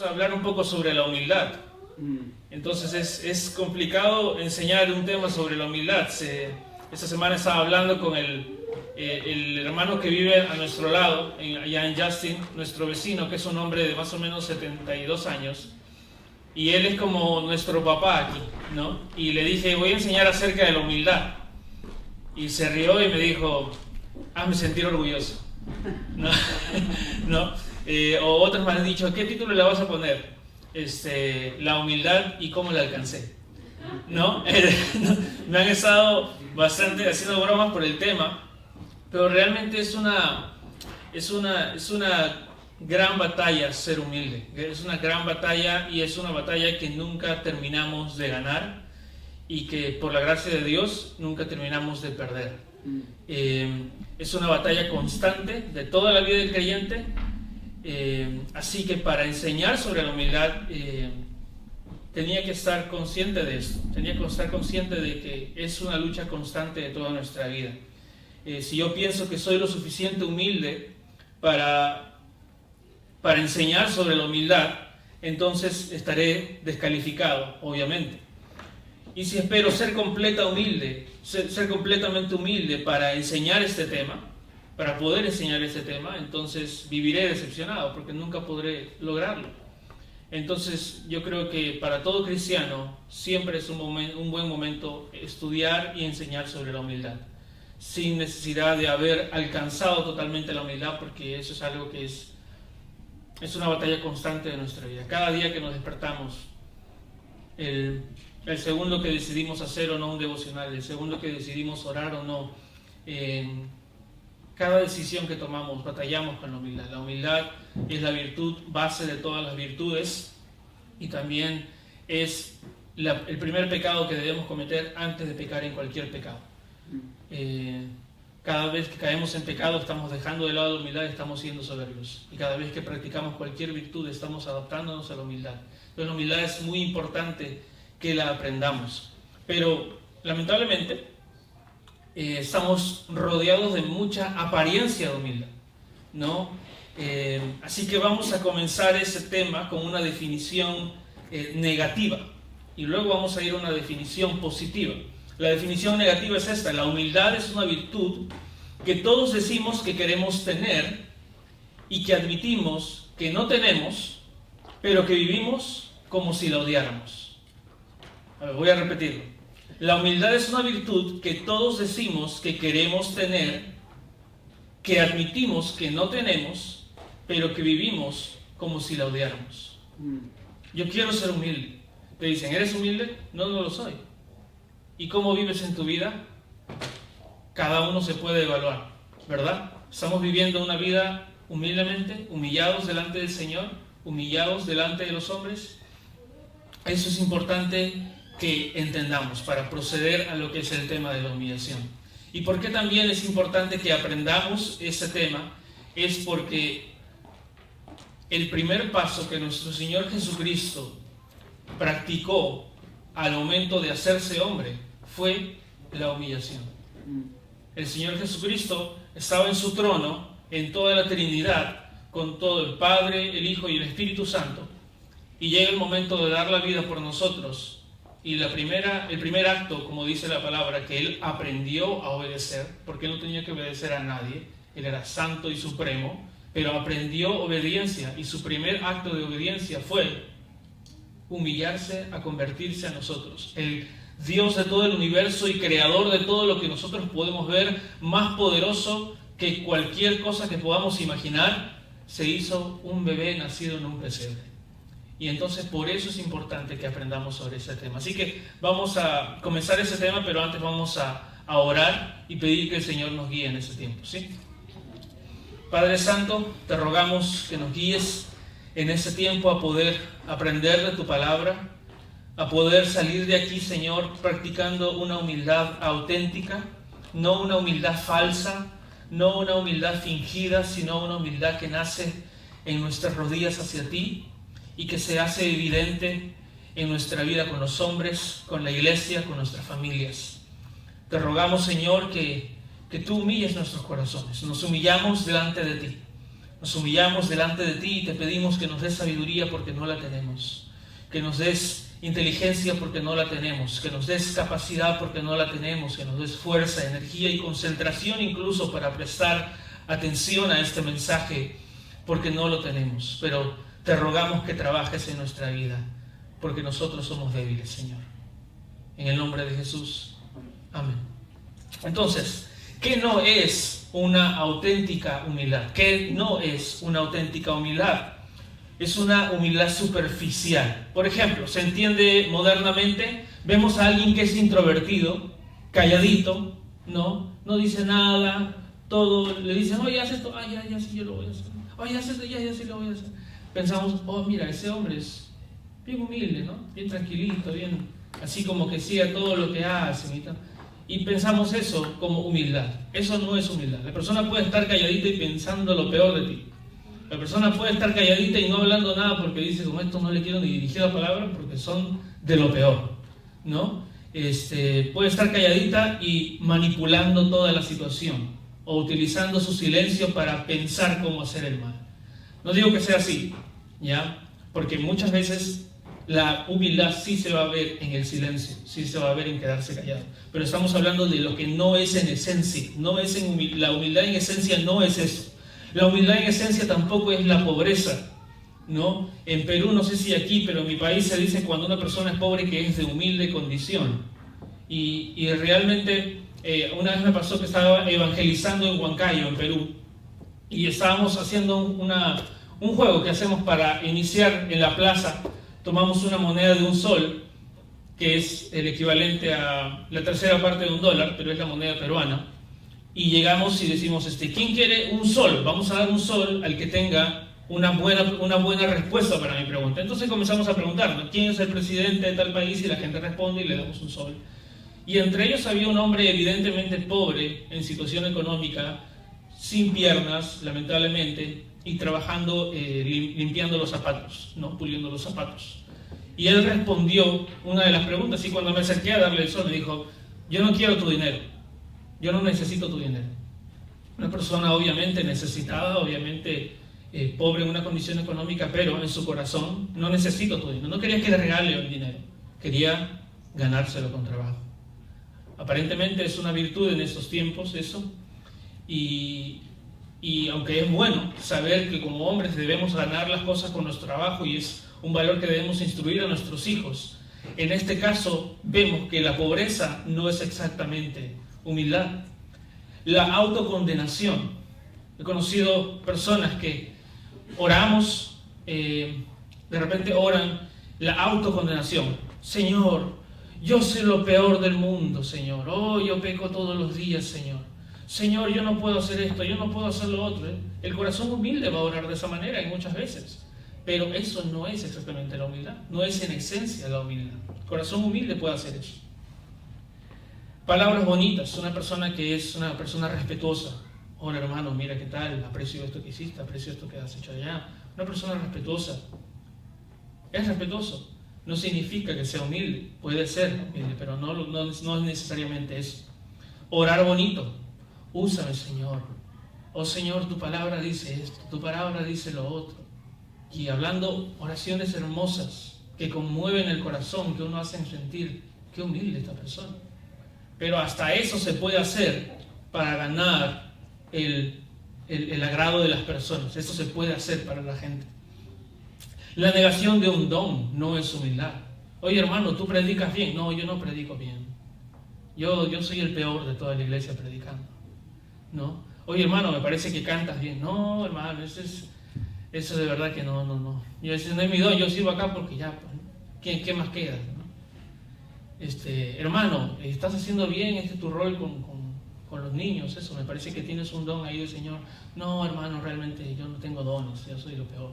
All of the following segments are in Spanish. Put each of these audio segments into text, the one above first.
Hablar un poco sobre la humildad. Entonces es complicado enseñar un tema sobre la humildad. Esta semana estaba hablando con el hermano que vive a nuestro lado, allá en Justin, nuestro vecino, que es un hombre de más o menos 72 años. Y él es como nuestro papá aquí, ¿no? Y le dije, voy a enseñar acerca de la humildad. Y se rió y me dijo, hazme sentir orgulloso. ¿No? ¿No? O otros me han dicho, ¿qué título le vas a poner? La humildad y cómo la alcancé. ¿No? Me han estado bastante haciendo bromas por el tema, pero realmente es una gran batalla ser humilde. Es una gran batalla y es una batalla que nunca terminamos de ganar y que por la gracia de Dios nunca terminamos de perder. Es una batalla constante de toda la vida del creyente. Así que para enseñar sobre la humildad tenía que estar consciente de esto, tenía que estar consciente de que es una lucha constante de toda nuestra vida. Si yo pienso que soy lo suficiente humilde para enseñar sobre la humildad, entonces estaré descalificado, obviamente. Y si espero ser completamente humilde para enseñar este tema, para poder enseñar este tema, entonces viviré decepcionado porque nunca podré lograrlo. Entonces yo creo que para todo cristiano siempre es un buen momento estudiar y enseñar sobre la humildad, sin necesidad de haber alcanzado totalmente la humildad, porque eso es algo que es una batalla constante de nuestra vida. Cada día que nos despertamos, el segundo que decidimos hacer o no un devocional, el segundo que decidimos orar o no, cada decisión que tomamos, batallamos con la humildad. La humildad es la virtud base de todas las virtudes y también es el primer pecado que debemos cometer antes de pecar en cualquier pecado. Cada vez que caemos en pecado estamos dejando de lado la humildad y estamos siendo soberbios. Y cada vez que practicamos cualquier virtud estamos adaptándonos a la humildad. Entonces la humildad es muy importante que la aprendamos. Pero lamentablemente estamos rodeados de mucha apariencia de humildad, ¿no? Así que vamos a comenzar ese tema con una definición negativa y luego vamos a ir a una definición positiva. La definición negativa es esta: la humildad es una virtud que todos decimos que queremos tener y que admitimos que no tenemos, pero que vivimos como si la odiáramos. A ver, voy a repetirlo. La humildad es una virtud que todos decimos que queremos tener, que admitimos que no tenemos, pero que vivimos como si la odiáramos. Yo quiero ser humilde. Te dicen, ¿eres humilde? No, no lo soy. ¿Y cómo vives en tu vida? Cada uno se puede evaluar, ¿verdad? Estamos viviendo una vida humildemente, humillados delante del Señor, humillados delante de los hombres. Eso es importante que entendamos para proceder a lo que es el tema de la humillación. ¿Y por qué también es importante que aprendamos ese tema? Es porque el primer paso que nuestro Señor Jesucristo practicó al momento de hacerse hombre fue la humillación. El Señor Jesucristo estaba en su trono, en toda la Trinidad, con todo el Padre, el Hijo y el Espíritu Santo, y llega el momento de dar la vida por nosotros. Y el primer acto, como dice la palabra, que Él aprendió a obedecer, porque Él no tenía que obedecer a nadie, Él era santo y supremo, pero aprendió obediencia, y su primer acto de obediencia fue humillarse a convertirse a nosotros. El Dios de todo el universo y creador de todo lo que nosotros podemos ver, más poderoso que cualquier cosa que podamos imaginar, se hizo un bebé nacido en un pesebre. Y entonces por eso es importante que aprendamos sobre ese tema. Así que vamos a comenzar ese tema, pero antes vamos a orar y pedir que el Señor nos guíe en ese tiempo, ¿sí? Padre Santo, te rogamos que nos guíes en ese tiempo a poder aprender de tu palabra, a poder salir de aquí, Señor, practicando una humildad auténtica, no una humildad falsa, no una humildad fingida, sino una humildad que nace en nuestras rodillas hacia ti, y que se hace evidente en nuestra vida con los hombres, con la iglesia, con nuestras familias. Te rogamos, Señor, que tú humilles nuestros corazones. Nos humillamos delante de ti Nos humillamos delante de ti y te pedimos que nos des sabiduría porque no la tenemos, que nos des inteligencia porque no la tenemos, que nos des capacidad porque no la tenemos, que nos des fuerza, energía y concentración incluso para prestar atención a este mensaje porque no lo tenemos. Pero te rogamos que trabajes en nuestra vida porque nosotros somos débiles, Señor. En el nombre de Jesús. Amén. Entonces, ¿qué no es una auténtica humildad? ¿Qué no es una auténtica humildad? Es una humildad superficial. Por ejemplo, se entiende modernamente, vemos a alguien que es introvertido, calladito, no dice nada, todo le dicen, oye, haz esto, ya, sí, yo lo voy a hacer. Oye, haz esto, ya, sí, lo voy a hacer. Pensamos, mira, ese hombre es bien humilde, ¿no? Bien tranquilito, bien, así como que siga todo lo que hace y pensamos eso como humildad. Eso no es humildad. La persona puede estar calladita y pensando lo peor de ti. La persona puede estar calladita y no hablando nada porque dice, como esto no le quiero ni dirigir la palabra porque son de lo peor, ¿no? Puede estar calladita y manipulando toda la situación o utilizando su silencio para pensar cómo hacer el mal. No digo que sea así, ¿ya? Porque muchas veces la humildad sí se va a ver en el silencio, sí se va a ver en quedarse callado. Pero estamos hablando de lo que no es en esencia, la humildad en esencia no es eso. La humildad en esencia tampoco es la pobreza, ¿no? En Perú, no sé si aquí, pero en mi país se dice cuando una persona es pobre que es de humilde condición. Y realmente, una vez me pasó que estaba evangelizando en Huancayo, en Perú, y estábamos haciendo un juego que hacemos para iniciar en la plaza. Tomamos una moneda de $1, que es el equivalente a la tercera parte de $1, pero es la moneda peruana. Y llegamos y decimos, ¿quién quiere $1? Vamos a dar $1 al que tenga una buena respuesta para mi pregunta. Entonces comenzamos a preguntar, ¿quién es el presidente de tal país? Y la gente responde y le damos $1. Y entre ellos había un hombre evidentemente pobre, en situación económica, sin piernas, lamentablemente, y trabajando, limpiando los zapatos, ¿no? Puliendo los zapatos. Y él respondió una de las preguntas, y cuando me acerqué a darle el sol, me dijo, yo no quiero tu dinero. Yo no necesito tu dinero. Una persona obviamente necesitada, obviamente pobre en una condición económica, pero en su corazón no necesito tu dinero. No quería que le regale el dinero, quería ganárselo con trabajo. Aparentemente es una virtud en estos tiempos eso, y aunque es bueno saber que como hombres debemos ganar las cosas con nuestro trabajo y es un valor que debemos instruir a nuestros hijos, en este caso vemos que la pobreza no es exactamente humildad. La autocondenación. He conocido personas que oramos, de repente oran la autocondenación. Señor, yo soy lo peor del mundo, Señor. Yo peco todos los días, Señor. Señor, yo no puedo hacer esto, yo no puedo hacer lo otro. El corazón humilde va a orar de esa manera y muchas veces. Pero eso no es exactamente la humildad. No es en esencia la humildad. El corazón humilde puede hacer eso. Palabras bonitas, una persona que es una persona respetuosa. Hola hermano, mira qué tal, aprecio esto que hiciste, aprecio esto que has hecho allá. Una persona respetuosa. Es respetuoso. No significa que sea humilde, puede ser humilde, pero no es necesariamente eso. Orar bonito. Úsame, Señor. Oh Señor, tu palabra dice esto, tu palabra dice lo otro. Y hablando oraciones hermosas que conmueven el corazón, que uno hace sentir qué humilde esta persona. Pero hasta eso se puede hacer para ganar el agrado de las personas. Eso se puede hacer para la gente. La negación de un don no es humildad. Oye hermano, ¿tú predicas bien? No, yo no predico bien. Yo soy el peor de toda la iglesia predicando, ¿no? Oye hermano, me parece que cantas bien. No hermano, eso de verdad que no. Yo ese no es mi don, yo sirvo acá porque ya, ¿qué más queda? Hermano, estás haciendo bien, este es tu rol con los niños, eso, me parece que tienes un don ahí del Señor. No, hermano, realmente yo no tengo dones, yo soy lo peor,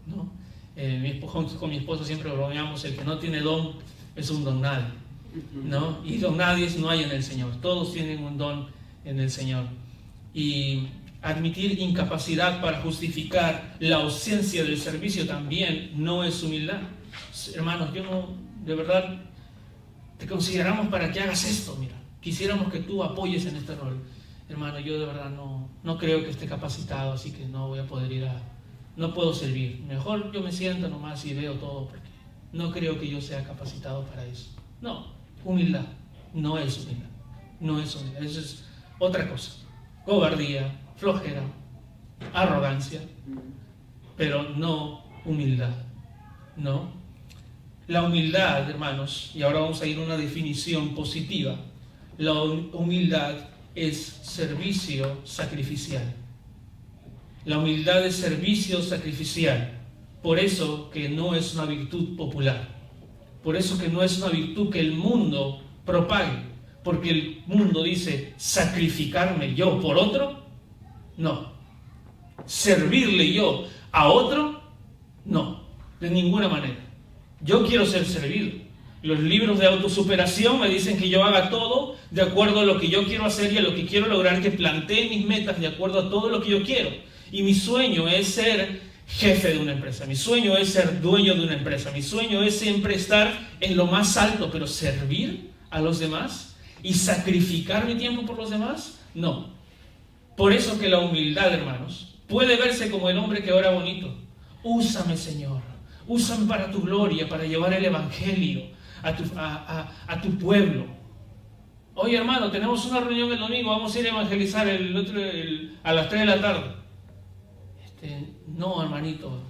¿no? Con mi esposo siempre bromeamos, el que no tiene don es un don nadie, ¿no? Y don nadie no hay en el Señor, todos tienen un don en el Señor. Y admitir incapacidad para justificar la ausencia del servicio también no es humildad. Hermanos, de verdad, te consideramos para que hagas esto, mira, quisiéramos que tú apoyes en este rol. hermano, yo de verdad no creo que esté capacitado, así que no voy a poder no puedo servir. Mejor yo me siento nomás y veo todo, porque no creo que yo sea capacitado para eso. No, humildad no es humildad. No es humildad, eso es otra cosa. Cobardía, flojera, arrogancia, pero no humildad. No. La humildad, hermanos, y ahora vamos a ir a una definición positiva. La humildad es servicio sacrificial. La humildad es servicio sacrificial. Por eso que no es una virtud popular. Por eso que no es una virtud que el mundo propague. Porque el mundo dice, ¿sacrificarme yo por otro? No. ¿Servirle yo a otro? No, de ninguna manera. Yo quiero ser servido. Los libros de autosuperación me dicen que yo haga todo de acuerdo a lo que yo quiero hacer y a lo que quiero lograr, que plantee mis metas de acuerdo a todo lo que yo quiero. Y mi sueño es ser jefe de una empresa, mi sueño es ser dueño de una empresa, mi sueño es siempre estar en lo más alto, pero servir a los demás y sacrificar mi tiempo por los demás, no. Por eso que la humildad, hermanos, puede verse como el hombre que ora bonito. Úsame, Señor, úsame para tu gloria, para llevar el evangelio a tu pueblo. Oye, hermano, tenemos una reunión el domingo, vamos a ir a evangelizar a las 3 de la tarde. No, hermanito,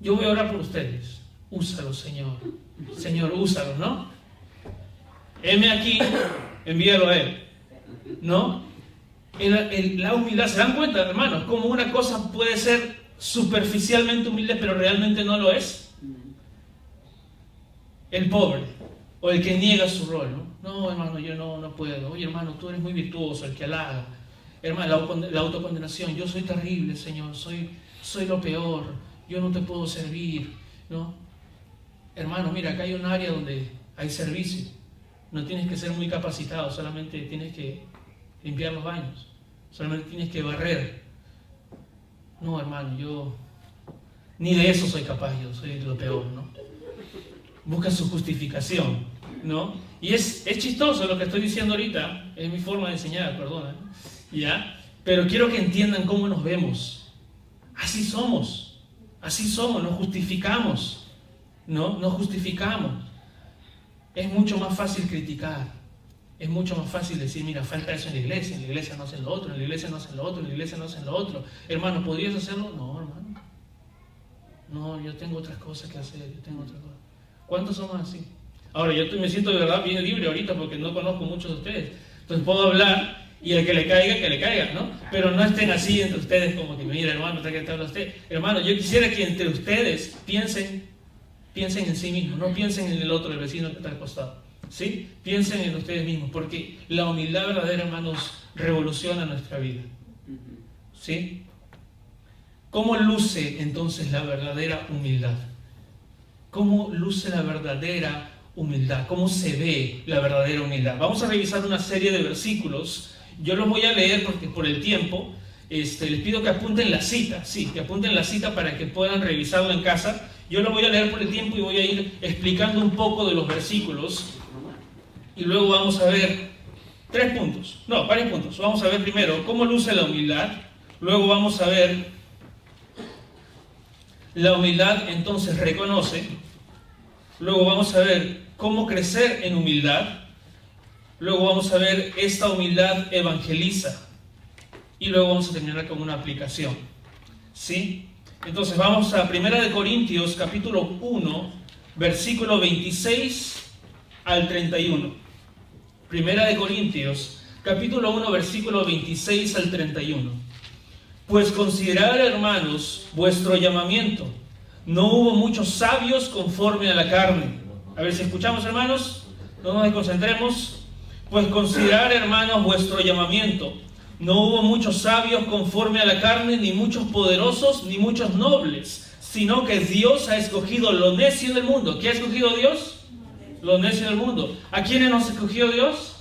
yo voy a orar por ustedes. Úsalo, Señor. Señor, úsalo, ¿no? Heme aquí, envíalo a Él, ¿no? La humildad, ¿se dan cuenta, hermanos? Como una cosa puede ser superficialmente humilde, pero realmente no lo es. El pobre, o el que niega su rol, ¿no? No, hermano, yo no puedo. Oye, hermano, tú eres muy virtuoso, el que halaga. Hermano, la autocondenación, yo soy terrible, Señor, soy lo peor, yo no te puedo servir, ¿no? Hermano, mira, acá hay un área donde hay servicio. No tienes que ser muy capacitado, solamente tienes que limpiar los baños, solamente tienes que barrer. No, hermano, yo ni de eso soy capaz, yo soy lo peor, ¿no? Busca su justificación, ¿no? Y es chistoso lo que estoy diciendo ahorita, es mi forma de enseñar, perdona, ¿ya? Pero quiero que entiendan cómo nos vemos. Así somos, nos justificamos, ¿no? Nos justificamos. Es mucho más fácil criticar. Es mucho más fácil decir, mira, falta eso en la iglesia no hacen lo otro, en la iglesia no hacen lo otro, en la iglesia no hacen lo otro. Hermano, ¿podrías hacerlo? No, hermano. No, yo tengo otras cosas que hacer, ¿Cuántos somos así? Ahora, yo me siento de verdad bien libre ahorita porque no conozco muchos de ustedes. Entonces puedo hablar y el que le caiga, ¿no? Pero no estén así entre ustedes como que, mira, hermano, ¿qué te habla usted? Hermano, yo quisiera que entre ustedes piensen en sí mismos, no piensen en el otro, el vecino que está al costado. ¿Sí? Piensen en ustedes mismos, porque la humildad verdadera, hermanos, revoluciona nuestra vida. ¿Sí? ¿Cómo luce entonces la verdadera humildad? ¿Cómo luce la verdadera humildad? ¿Cómo se ve la verdadera humildad? Vamos a revisar una serie de versículos. Yo los voy a leer porque por el tiempo les pido que apunten la cita, que apunten la cita para que puedan revisarlo en casa. Yo lo voy a leer por el tiempo y voy a ir explicando un poco de los versículos. Y luego vamos a ver varios puntos. Vamos a ver primero cómo luce la humildad. Luego vamos a ver la humildad entonces reconoce. Luego vamos a ver cómo crecer en humildad. Luego vamos a ver esta humildad evangeliza. Y luego vamos a terminar con una aplicación. ¿Sí? Entonces vamos a 1 Corintios capítulo 1, versículo 26 al 31. 1 Corintios capítulo 1, versículo 26 al 31. Pues considerad, hermanos, vuestro llamamiento. No hubo muchos sabios conforme a la carne. A ver si escuchamos, hermanos. No nos desconcentremos. Pues considerad, hermanos, vuestro llamamiento. No hubo muchos sabios conforme a la carne, ni muchos poderosos, ni muchos nobles, sino que Dios ha escogido lo necio del mundo. ¿Qué ha escogido Dios? Lo necio del mundo. ¿A quiénes nos escogió Dios?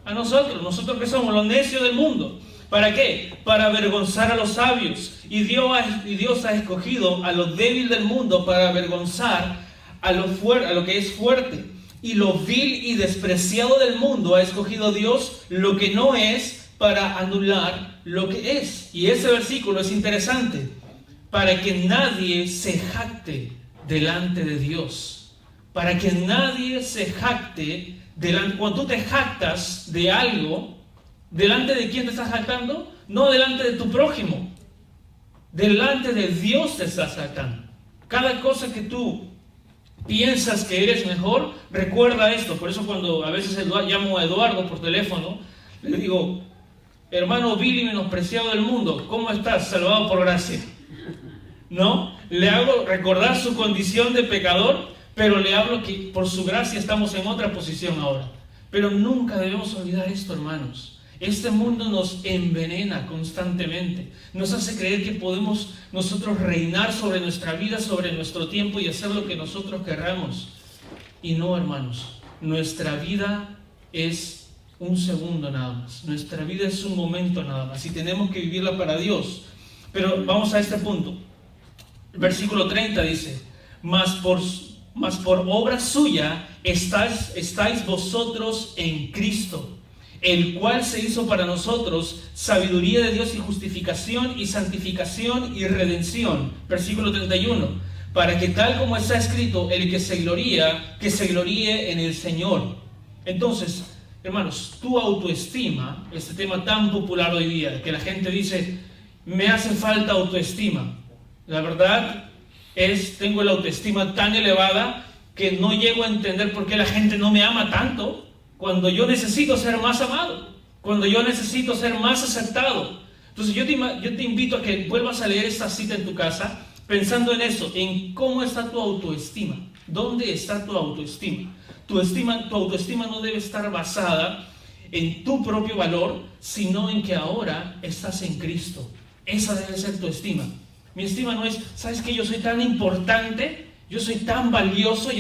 A nosotros. ¿Nosotros qué somos? Lo necio del mundo. ¿Para qué? Para avergonzar a los sabios. Y Dios ha escogido a lo débil del mundo para avergonzar a lo que es fuerte. Y lo vil y despreciado del mundo ha escogido Dios, lo que no es, para anular lo que es. Y ese versículo es interesante, para que nadie se jacte delante de Dios. Para que nadie se jacte delante. Cuando tú te jactas de algo, ¿delante de quién te estás jactando? No delante de tu prójimo. Delante de Dios te estás jactando. Cada cosa que tú piensas que eres mejor, recuerda esto. Por eso cuando a veces llamo a Eduardo por teléfono, le digo: hermano Billy menospreciado del mundo, ¿cómo estás? Salvado por gracia. ¿No? Le hago recordar su condición de pecador, pero le hablo que por su gracia estamos en otra posición ahora. Pero nunca debemos olvidar esto, hermanos. Este mundo nos envenena constantemente, nos hace creer que podemos nosotros reinar sobre nuestra vida, sobre nuestro tiempo y hacer lo que nosotros querramos. Y no, hermanos, nuestra vida es un segundo nada más, nuestra vida es un momento nada más y tenemos que vivirla para Dios. Pero vamos a este punto. El versículo 30 dice: mas por obra suya estáis vosotros en Cristo, el cual se hizo para nosotros sabiduría de Dios y justificación y santificación y redención. Versículo 31. Para que tal como está escrito, el que se gloríe en el Señor. Entonces, hermanos, tu autoestima, este tema tan popular hoy día, que la gente dice: me hace falta autoestima. La verdad es, tengo la autoestima tan elevada que no llego a entender por qué la gente no me ama tanto, cuando yo necesito ser más amado, cuando yo necesito ser más aceptado. Entonces yo te invito a que vuelvas a leer esta cita en tu casa, pensando en eso, en cómo está tu autoestima. ¿Dónde está tu autoestima? Tu autoestima no debe estar basada en tu propio valor, sino en que ahora estás en Cristo. Esa debe ser tu estima. Mi estima no es: ¿sabes qué? Yo soy tan importante, yo soy tan valioso,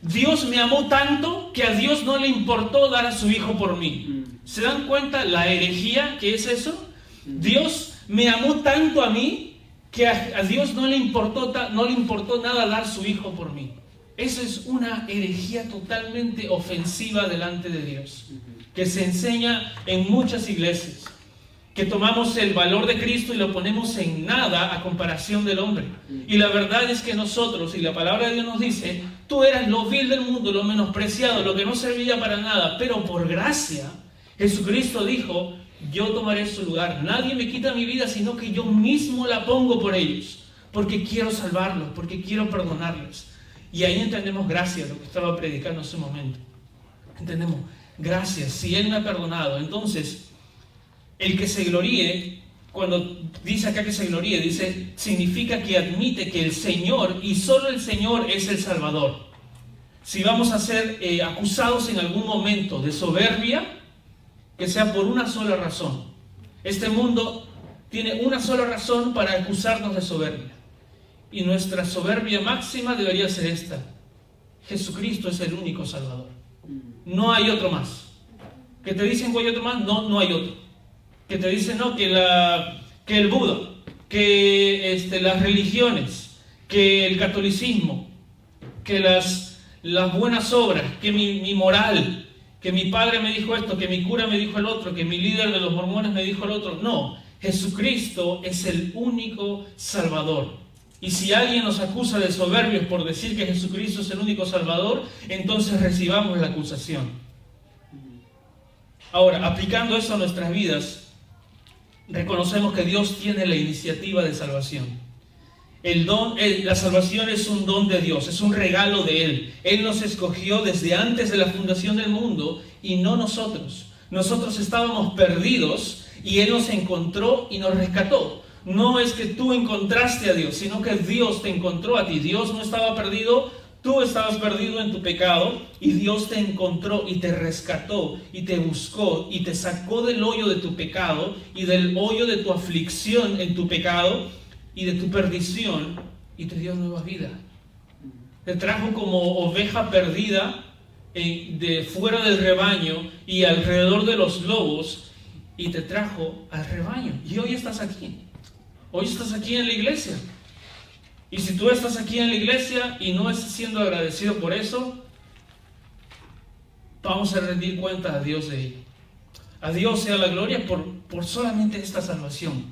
Dios me amó tanto que a Dios no le importó dar a su hijo por mí. ¿Se dan cuenta la herejía que es eso? Dios me amó tanto a mí que a Dios no le importó nada dar su hijo por mí. Eso es una herejía totalmente ofensiva delante de Dios, que se enseña en muchas iglesias, que tomamos el valor de Cristo y lo ponemos en nada a comparación del hombre. Y la verdad es que nosotros, y la palabra de Dios nos dice: tú eras lo vil del mundo, lo menospreciado, lo que no servía para nada, pero por gracia, Jesucristo dijo: yo tomaré su lugar. Nadie me quita mi vida, sino que yo mismo la pongo por ellos, porque quiero salvarlos, porque quiero perdonarles. Y ahí entendemos gracia, lo que estaba predicando hace un momento. Entendemos gracias, si Él me ha perdonado. Entonces, el que se gloríe, cuando dice acá que se gloríe, dice, significa que admite que el Señor, y solo el Señor, es el Salvador. Si vamos a ser acusados en algún momento de soberbia, que sea por una sola razón. Este mundo tiene una sola razón para acusarnos de soberbia, y nuestra soberbia máxima debería ser esta: Jesucristo es el único Salvador, no hay otro más. ¿Que te dicen que hay otro más? No hay otro. Que te dicen no, que el Buda, que las religiones, que el catolicismo, que las buenas obras, que mi moral, que mi padre me dijo esto, que mi cura me dijo el otro, que mi líder de los mormones me dijo el otro. No, Jesucristo es el único Salvador. Y si alguien nos acusa de soberbios por decir que Jesucristo es el único Salvador, entonces recibamos la acusación. Ahora, aplicando eso a nuestras vidas, reconocemos que Dios tiene la iniciativa de salvación. La salvación es un don de Dios, es un regalo de Él. Él nos escogió desde antes de la fundación del mundo y no nosotros. Nosotros estábamos perdidos y Él nos encontró y nos rescató. No es que tú encontraste a Dios, sino que Dios te encontró a ti. Dios no estaba perdido, tú estabas perdido en tu pecado y Dios te encontró y te rescató y te buscó y te sacó del hoyo de tu pecado y del hoyo de tu aflicción en tu pecado y de tu perdición y te dio nueva vida. Te trajo como oveja perdida de fuera del rebaño y alrededor de los lobos y te trajo al rebaño. Y hoy estás aquí. Hoy estás aquí en la iglesia. Y si tú estás aquí en la iglesia y no estás siendo agradecido por eso, vamos a rendir cuenta a Dios de ello. A Dios sea la gloria por solamente esta salvación.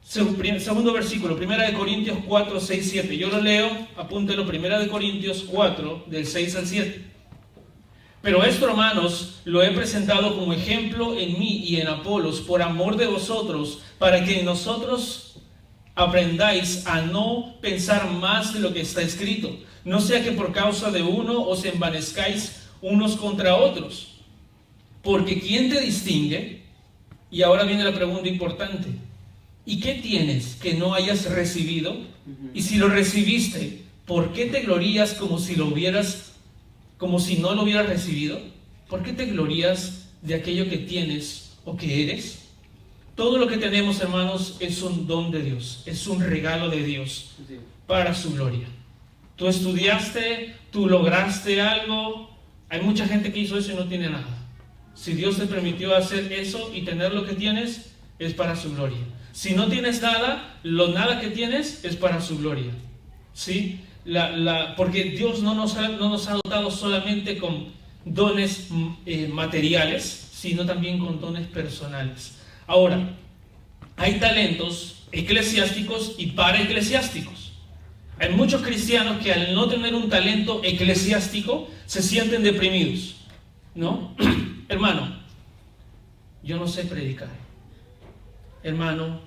Segundo versículo, 1 Corintios 4, 6, 7. Yo lo leo, apúntelo, 1 Corintios 4, del 6 al 7. Pero esto, hermanos, lo he presentado como ejemplo en mí y en Apolos, por amor de vosotros, para que nosotros aprendáis a no pensar más de lo que está escrito, no sea que por causa de uno os envanezcáis unos contra otros. Porque ¿quién te distingue? Y ahora viene la pregunta importante. ¿Y qué tienes que no hayas recibido? Y si lo recibiste, ¿por qué te glorías como si no lo hubieras recibido? ¿Por qué te glorías de aquello que tienes o que eres? Todo lo que tenemos, hermanos, es un don de Dios, es un regalo de Dios para su gloria. Tú estudiaste, tú lograste algo. Hay mucha gente que hizo eso y no tiene nada. Si Dios te permitió hacer eso y tener lo que tienes, es para su gloria. Si no tienes nada, lo nada que tienes es para su gloria. ¿Sí? Porque Dios no nos ha dotado solamente con dones materiales, sino también con dones personales. Ahora, hay talentos eclesiásticos y paraeclesiásticos. Hay muchos cristianos que al no tener un talento eclesiástico se sienten deprimidos, ¿no? Hermano, yo no sé predicar. Hermano,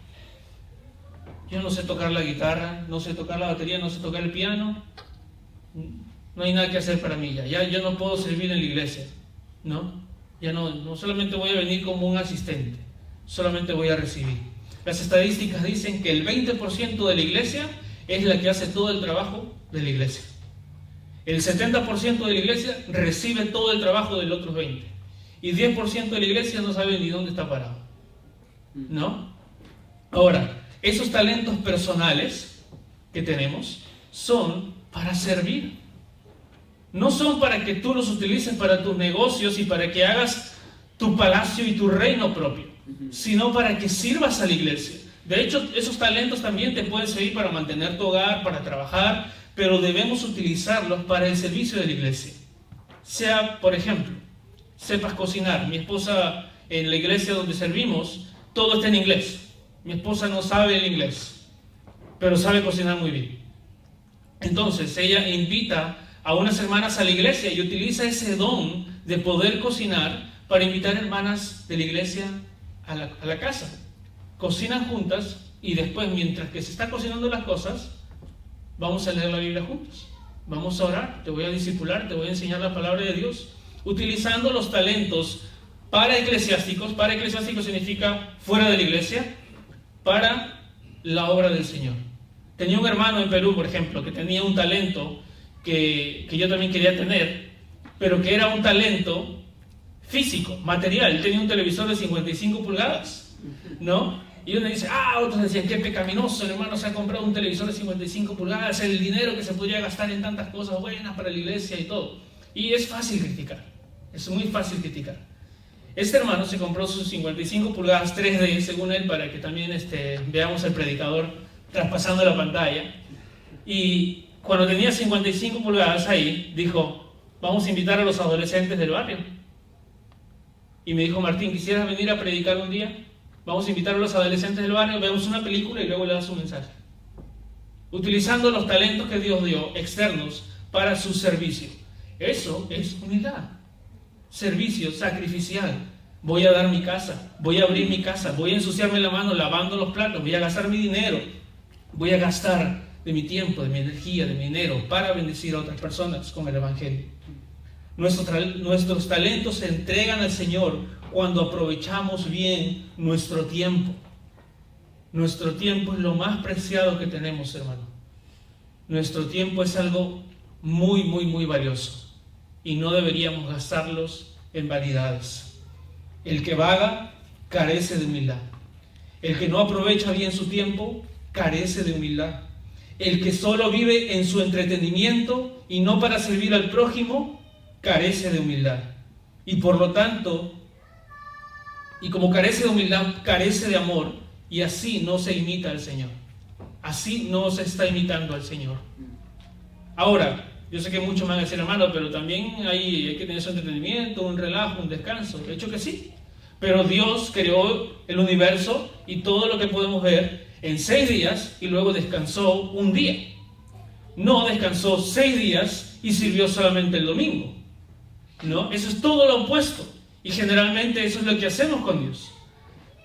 yo no sé tocar la guitarra, no sé tocar la batería, no sé tocar el piano. No hay nada que hacer para mí ya yo no puedo servir en la iglesia, ¿no? Ya no solamente voy a venir como un asistente, solamente voy a recibir. Las estadísticas dicen que el 20% de la iglesia es la que hace todo el trabajo de la iglesia. El 70% de la iglesia recibe todo el trabajo del otro 20%. Y 10% de la iglesia no sabe ni dónde está parado, ¿no? Ahora, esos talentos personales que tenemos son para servir. No son para que tú los utilices para tus negocios y para que hagas tu palacio y tu reino propio, sino para que sirvas a la iglesia. De hecho, esos talentos también te pueden servir para mantener tu hogar, para trabajar, pero debemos utilizarlos para el servicio de la iglesia. Sea, por ejemplo, sepas cocinar. Mi esposa, en la iglesia donde servimos, todo está en inglés. Mi esposa no sabe el inglés, pero sabe cocinar muy bien. Entonces, ella invita a unas hermanas a la iglesia y utiliza ese don de poder cocinar para invitar hermanas de la iglesia a la casa. Cocinan juntas y después, mientras que se está cocinando las cosas, vamos a leer la Biblia juntos. Vamos a orar, te voy a discipular, te voy a enseñar la palabra de Dios. Utilizando los talentos paraeclesiásticos. Paraeclesiástico significa fuera de la iglesia, para la obra del Señor. Tenía un hermano en Perú, por ejemplo, que tenía un talento que yo también quería tener, pero que era un talento físico, material. Él tenía un televisor de 55 pulgadas, ¿no? Y uno dice, otros decían, qué pecaminoso, el hermano se ha comprado un televisor de 55 pulgadas, el dinero que se podría gastar en tantas cosas buenas para la iglesia y todo. Y es fácil criticar, es muy fácil criticar. Este hermano se compró sus 55 pulgadas 3D, según él, para que también veamos al predicador traspasando la pantalla. Y cuando tenía 55 pulgadas ahí, dijo, vamos a invitar a los adolescentes del barrio. Y me dijo, Martín, ¿quisieras venir a predicar un día? Vamos a invitar a los adolescentes del barrio, vemos una película y luego le das un mensaje. Utilizando los talentos que Dios dio, externos, para su servicio. Eso es humildad. Servicio sacrificial. Voy a dar mi casa, voy a abrir mi casa, voy a ensuciarme la mano lavando los platos, voy a gastar mi dinero, voy a gastar de mi tiempo, de mi energía, de mi dinero para bendecir a otras personas con el Evangelio. Nuestros talentos se entregan al Señor cuando aprovechamos bien nuestro tiempo. Nuestro tiempo es lo más preciado que tenemos, hermano. Nuestro tiempo es algo muy, muy, muy valioso y no deberíamos gastarlos en vanidades. El que vaga carece de humildad. El que no aprovecha bien su tiempo carece de humildad. El que solo vive en su entretenimiento y no para servir al prójimo carece de humildad. Y por lo tanto, y como carece de humildad, carece de amor, y así no se imita al Señor. Así no se está imitando al Señor. Ahora, yo sé que muchos me van a decir, hermano, pero también hay que tener su entretenimiento, un relajo, un descanso. De hecho que sí, Pero Dios creó el universo y todo lo que podemos ver en 6 días y luego descansó un día. No descansó 6 días y sirvió solamente el domingo. ¿No? Eso es todo lo opuesto. Y generalmente eso es lo que hacemos con Dios.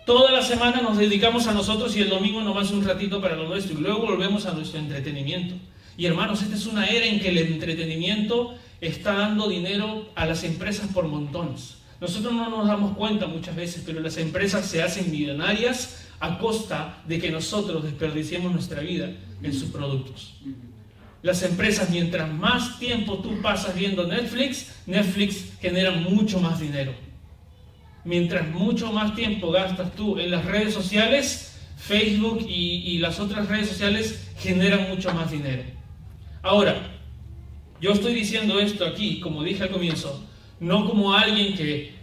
Toda la semana nos dedicamos a nosotros y el domingo nomás un ratito para lo nuestro y luego volvemos a nuestro entretenimiento. Y hermanos, esta es una era en que el entretenimiento está dando dinero a las empresas por montones. Nosotros no nos damos cuenta muchas veces, pero las empresas se hacen millonarias a costa de que nosotros desperdiciemos nuestra vida en sus productos. Las empresas, mientras más tiempo tú pasas viendo Netflix genera mucho más dinero. Mientras mucho más tiempo gastas tú en las redes sociales, Facebook y las otras redes sociales generan mucho más dinero. Ahora, yo estoy diciendo esto aquí, como dije al comienzo, no como alguien que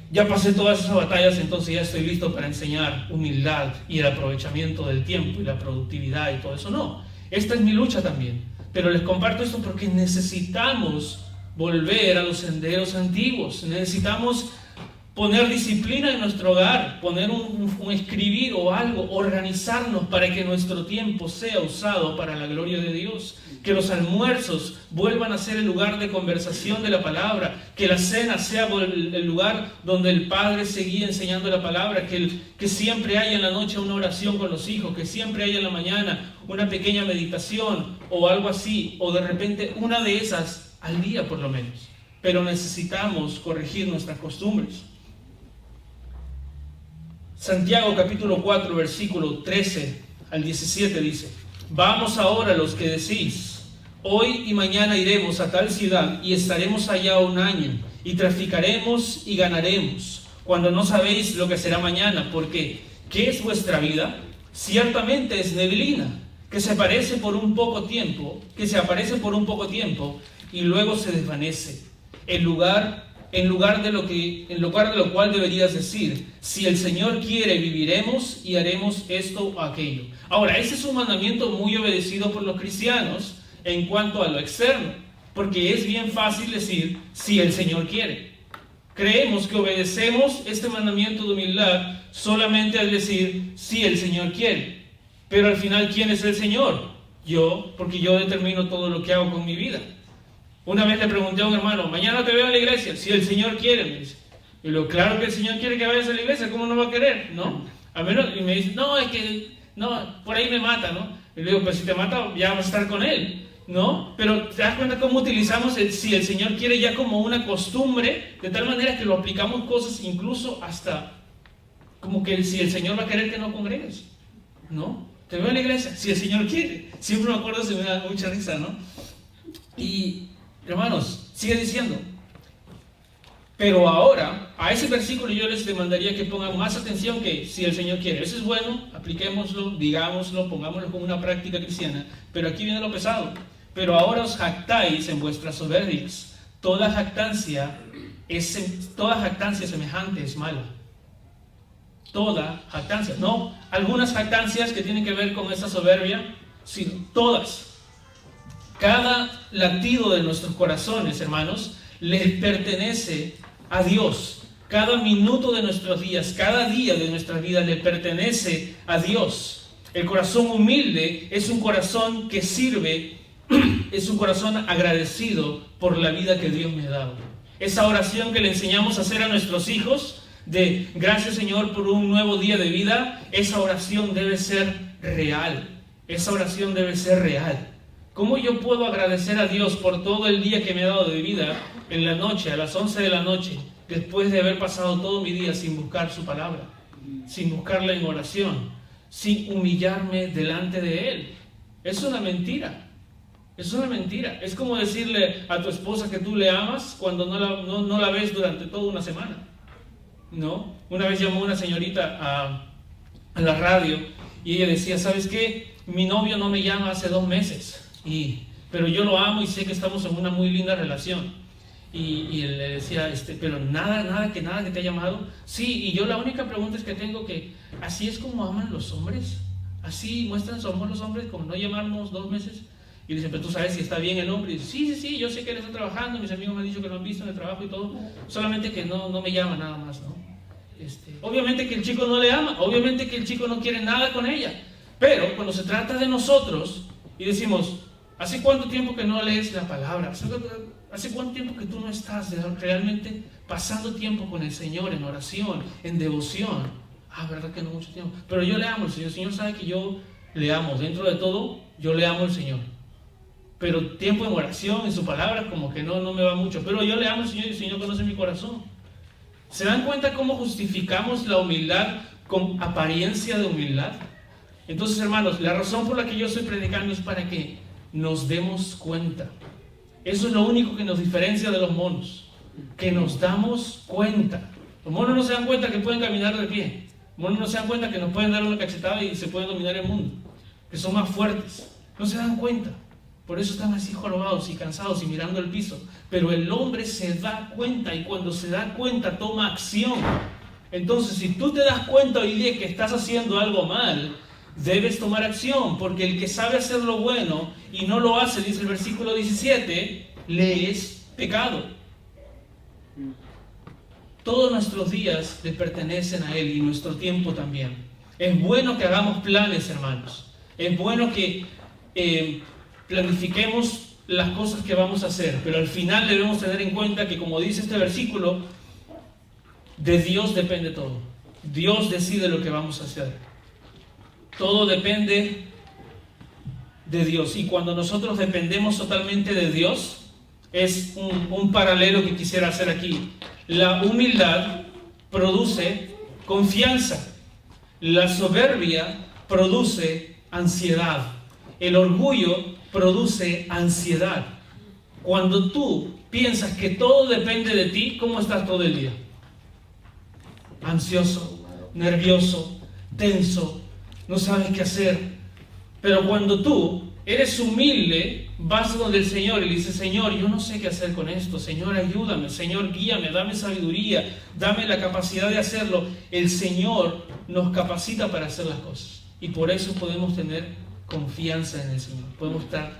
ya pasé todas esas batallas, entonces ya estoy listo para enseñar humildad y el aprovechamiento del tiempo y la productividad y todo eso. No, esta es mi lucha también. Pero les comparto esto porque necesitamos volver a los senderos antiguos. Necesitamos poner disciplina en nuestro hogar, poner un escribir o algo, organizarnos para que nuestro tiempo sea usado para la gloria de Dios. Que los almuerzos vuelvan a ser el lugar de conversación de la palabra, que la cena sea el lugar donde el Padre seguía enseñando la palabra, que siempre haya en la noche una oración con los hijos, que siempre haya en la mañana una pequeña meditación o algo así, o de repente una de esas al día por lo menos. Pero necesitamos corregir nuestras costumbres. Santiago capítulo 4 versículo 13 al 17 dice: Vamos ahora los que decís, hoy y mañana iremos a tal ciudad y estaremos allá 1 año y traficaremos y ganaremos, cuando no sabéis lo que será mañana, porque ¿qué es vuestra vida? Ciertamente es neblina, que se aparece por un poco tiempo, y luego se desvanece. En lugar de lo cual deberías decir, si el Señor quiere, viviremos y haremos esto o aquello. Ahora, ese es un mandamiento muy obedecido por los cristianos en cuanto a lo externo, porque es bien fácil decir, si el Señor quiere. Creemos que obedecemos este mandamiento de humildad solamente al decir, si el Señor quiere. Pero al final, ¿quién es el Señor? Yo, porque yo determino todo lo que hago con mi vida. Una vez le pregunté a un hermano, mañana te veo en la iglesia, si el Señor quiere, me dice. Y le digo, claro que el Señor quiere que vayas a la iglesia, ¿cómo no va a querer? ¿No? A menos, y me dice, no, es que, no, por ahí me mata, ¿no? Y le digo, pues si te mata, ya vas a estar con Él, ¿no? Pero te das cuenta cómo utilizamos el si el Señor quiere ya como una costumbre, de tal manera que lo aplicamos cosas incluso hasta como que si el Señor va a querer que no congregues, ¿no? Te veo en la iglesia, si el Señor quiere. Siempre me acuerdo, se me da mucha risa, ¿no? Y hermanos, sigue diciendo, pero ahora, a ese versículo yo les demandaría que pongan más atención que si el Señor quiere. Eso es bueno, apliquémoslo, digámoslo, pongámoslo como una práctica cristiana. Pero aquí viene lo pesado. Pero ahora os jactáis en vuestras soberbias. Toda jactancia semejante es mala. Toda jactancia. No algunas jactancias que tienen que ver con esa soberbia, sino todas. Cada latido de nuestros corazones, hermanos, les pertenece a Dios. Cada minuto de nuestros días, cada día de nuestras vidas le pertenece a Dios. El corazón humilde es un corazón que sirve, es un corazón agradecido por la vida que Dios me ha dado. Esa oración que le enseñamos a hacer a nuestros hijos, de gracias Señor por un nuevo día de vida, esa oración debe ser real. Esa oración debe ser real. ¿Cómo yo puedo agradecer a Dios por todo el día que me ha dado de vida en la noche, a las 11 de la noche, después de haber pasado todo mi día sin buscar su palabra, sin buscarla en oración, sin humillarme delante de Él? Es una mentira. Es una mentira. Es como decirle a tu esposa que tú le amas cuando no la ves durante toda una semana, ¿no? Una vez llamó una señorita a la radio y ella decía, ¿sabes qué? Mi novio no me llama hace 2 meses. Pero yo lo amo y sé que estamos en una muy linda relación. Y él le decía, pero nada que te ha llamado. Sí, y yo la única pregunta es que tengo que, ¿así es como aman los hombres? ¿Así muestran su amor los hombres, como no llamarnos 2 meses? Y le dice, pero tú sabes si está bien el hombre. Y dice, sí, yo sé que él está trabajando, mis amigos me han dicho que lo han visto en el trabajo y todo, solamente que no me llama nada más, ¿no? Obviamente que el chico no le ama, obviamente que el chico no quiere nada con ella. Pero cuando se trata de nosotros y decimos, ¿hace cuánto tiempo que no lees la palabra? ¿Hace cuánto tiempo que tú no estás realmente pasando tiempo con el Señor en oración, en devoción? Verdad que no mucho tiempo. Pero yo le amo al Señor. El Señor sabe que yo le amo. Dentro de todo, yo le amo al Señor. Pero tiempo en oración, en su palabra, como que no me va mucho. Pero yo le amo al Señor y el Señor conoce mi corazón. ¿Se dan cuenta cómo justificamos la humildad con apariencia de humildad? Entonces, hermanos, la razón por la que yo estoy predicando es para que nos demos cuenta. Eso es lo único que nos diferencia de los monos. Que nos damos cuenta. Los monos no se dan cuenta que pueden caminar de pie. Los monos no se dan cuenta que nos pueden dar una cachetada y se pueden dominar el mundo. Que son más fuertes. No se dan cuenta. Por eso están así jorobados y cansados y mirando el piso. Pero el hombre se da cuenta y cuando se da cuenta toma acción. Entonces, si tú te das cuenta hoy día que estás haciendo algo mal, debes tomar acción, porque el que sabe hacer lo bueno y no lo hace, dice el versículo 17, le es pecado. Todos nuestros días le pertenecen a Él y nuestro tiempo también. Es bueno que hagamos planes, hermanos. Es bueno que planifiquemos las cosas que vamos a hacer, pero al final debemos tener en cuenta que, como dice este versículo, de Dios depende todo. Dios decide lo que vamos a hacer. Todo depende de Dios. Y cuando nosotros dependemos totalmente de Dios, es un paralelo que quisiera hacer aquí. La humildad produce confianza. La soberbia produce ansiedad. El orgullo produce ansiedad. Cuando tú piensas que todo depende de ti, ¿cómo estás todo el día? Ansioso, nervioso, tenso, no sabes qué hacer. Pero cuando tú eres humilde, vas donde el Señor y le dices, Señor, yo no sé qué hacer con esto. Señor, ayúdame. Señor, guíame, dame sabiduría, dame la capacidad de hacerlo. El Señor nos capacita para hacer las cosas. Y por eso podemos tener confianza en el Señor. Podemos estar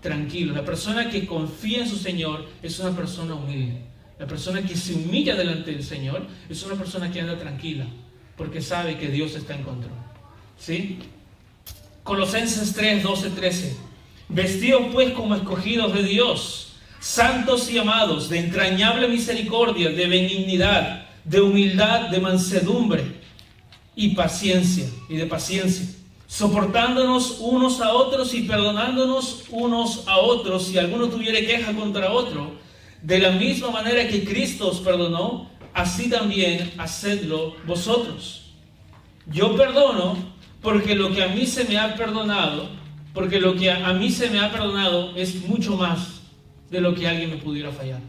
tranquilos. La persona que confía en su Señor es una persona humilde. La persona que se humilla delante del Señor es una persona que anda tranquila, porque sabe que Dios está en control. ¿Sí? Colosenses 3, 12, 13. Vestidos pues como escogidos de Dios, santos y amados, de entrañable misericordia, de benignidad, de humildad, de mansedumbre y paciencia, soportándonos unos a otros y perdonándonos unos a otros si alguno tuviere queja contra otro, de la misma manera que Cristo os perdonó, así también hacedlo vosotros. Yo perdono porque lo que a mí se me ha perdonado, es mucho más de lo que alguien me pudiera fallar.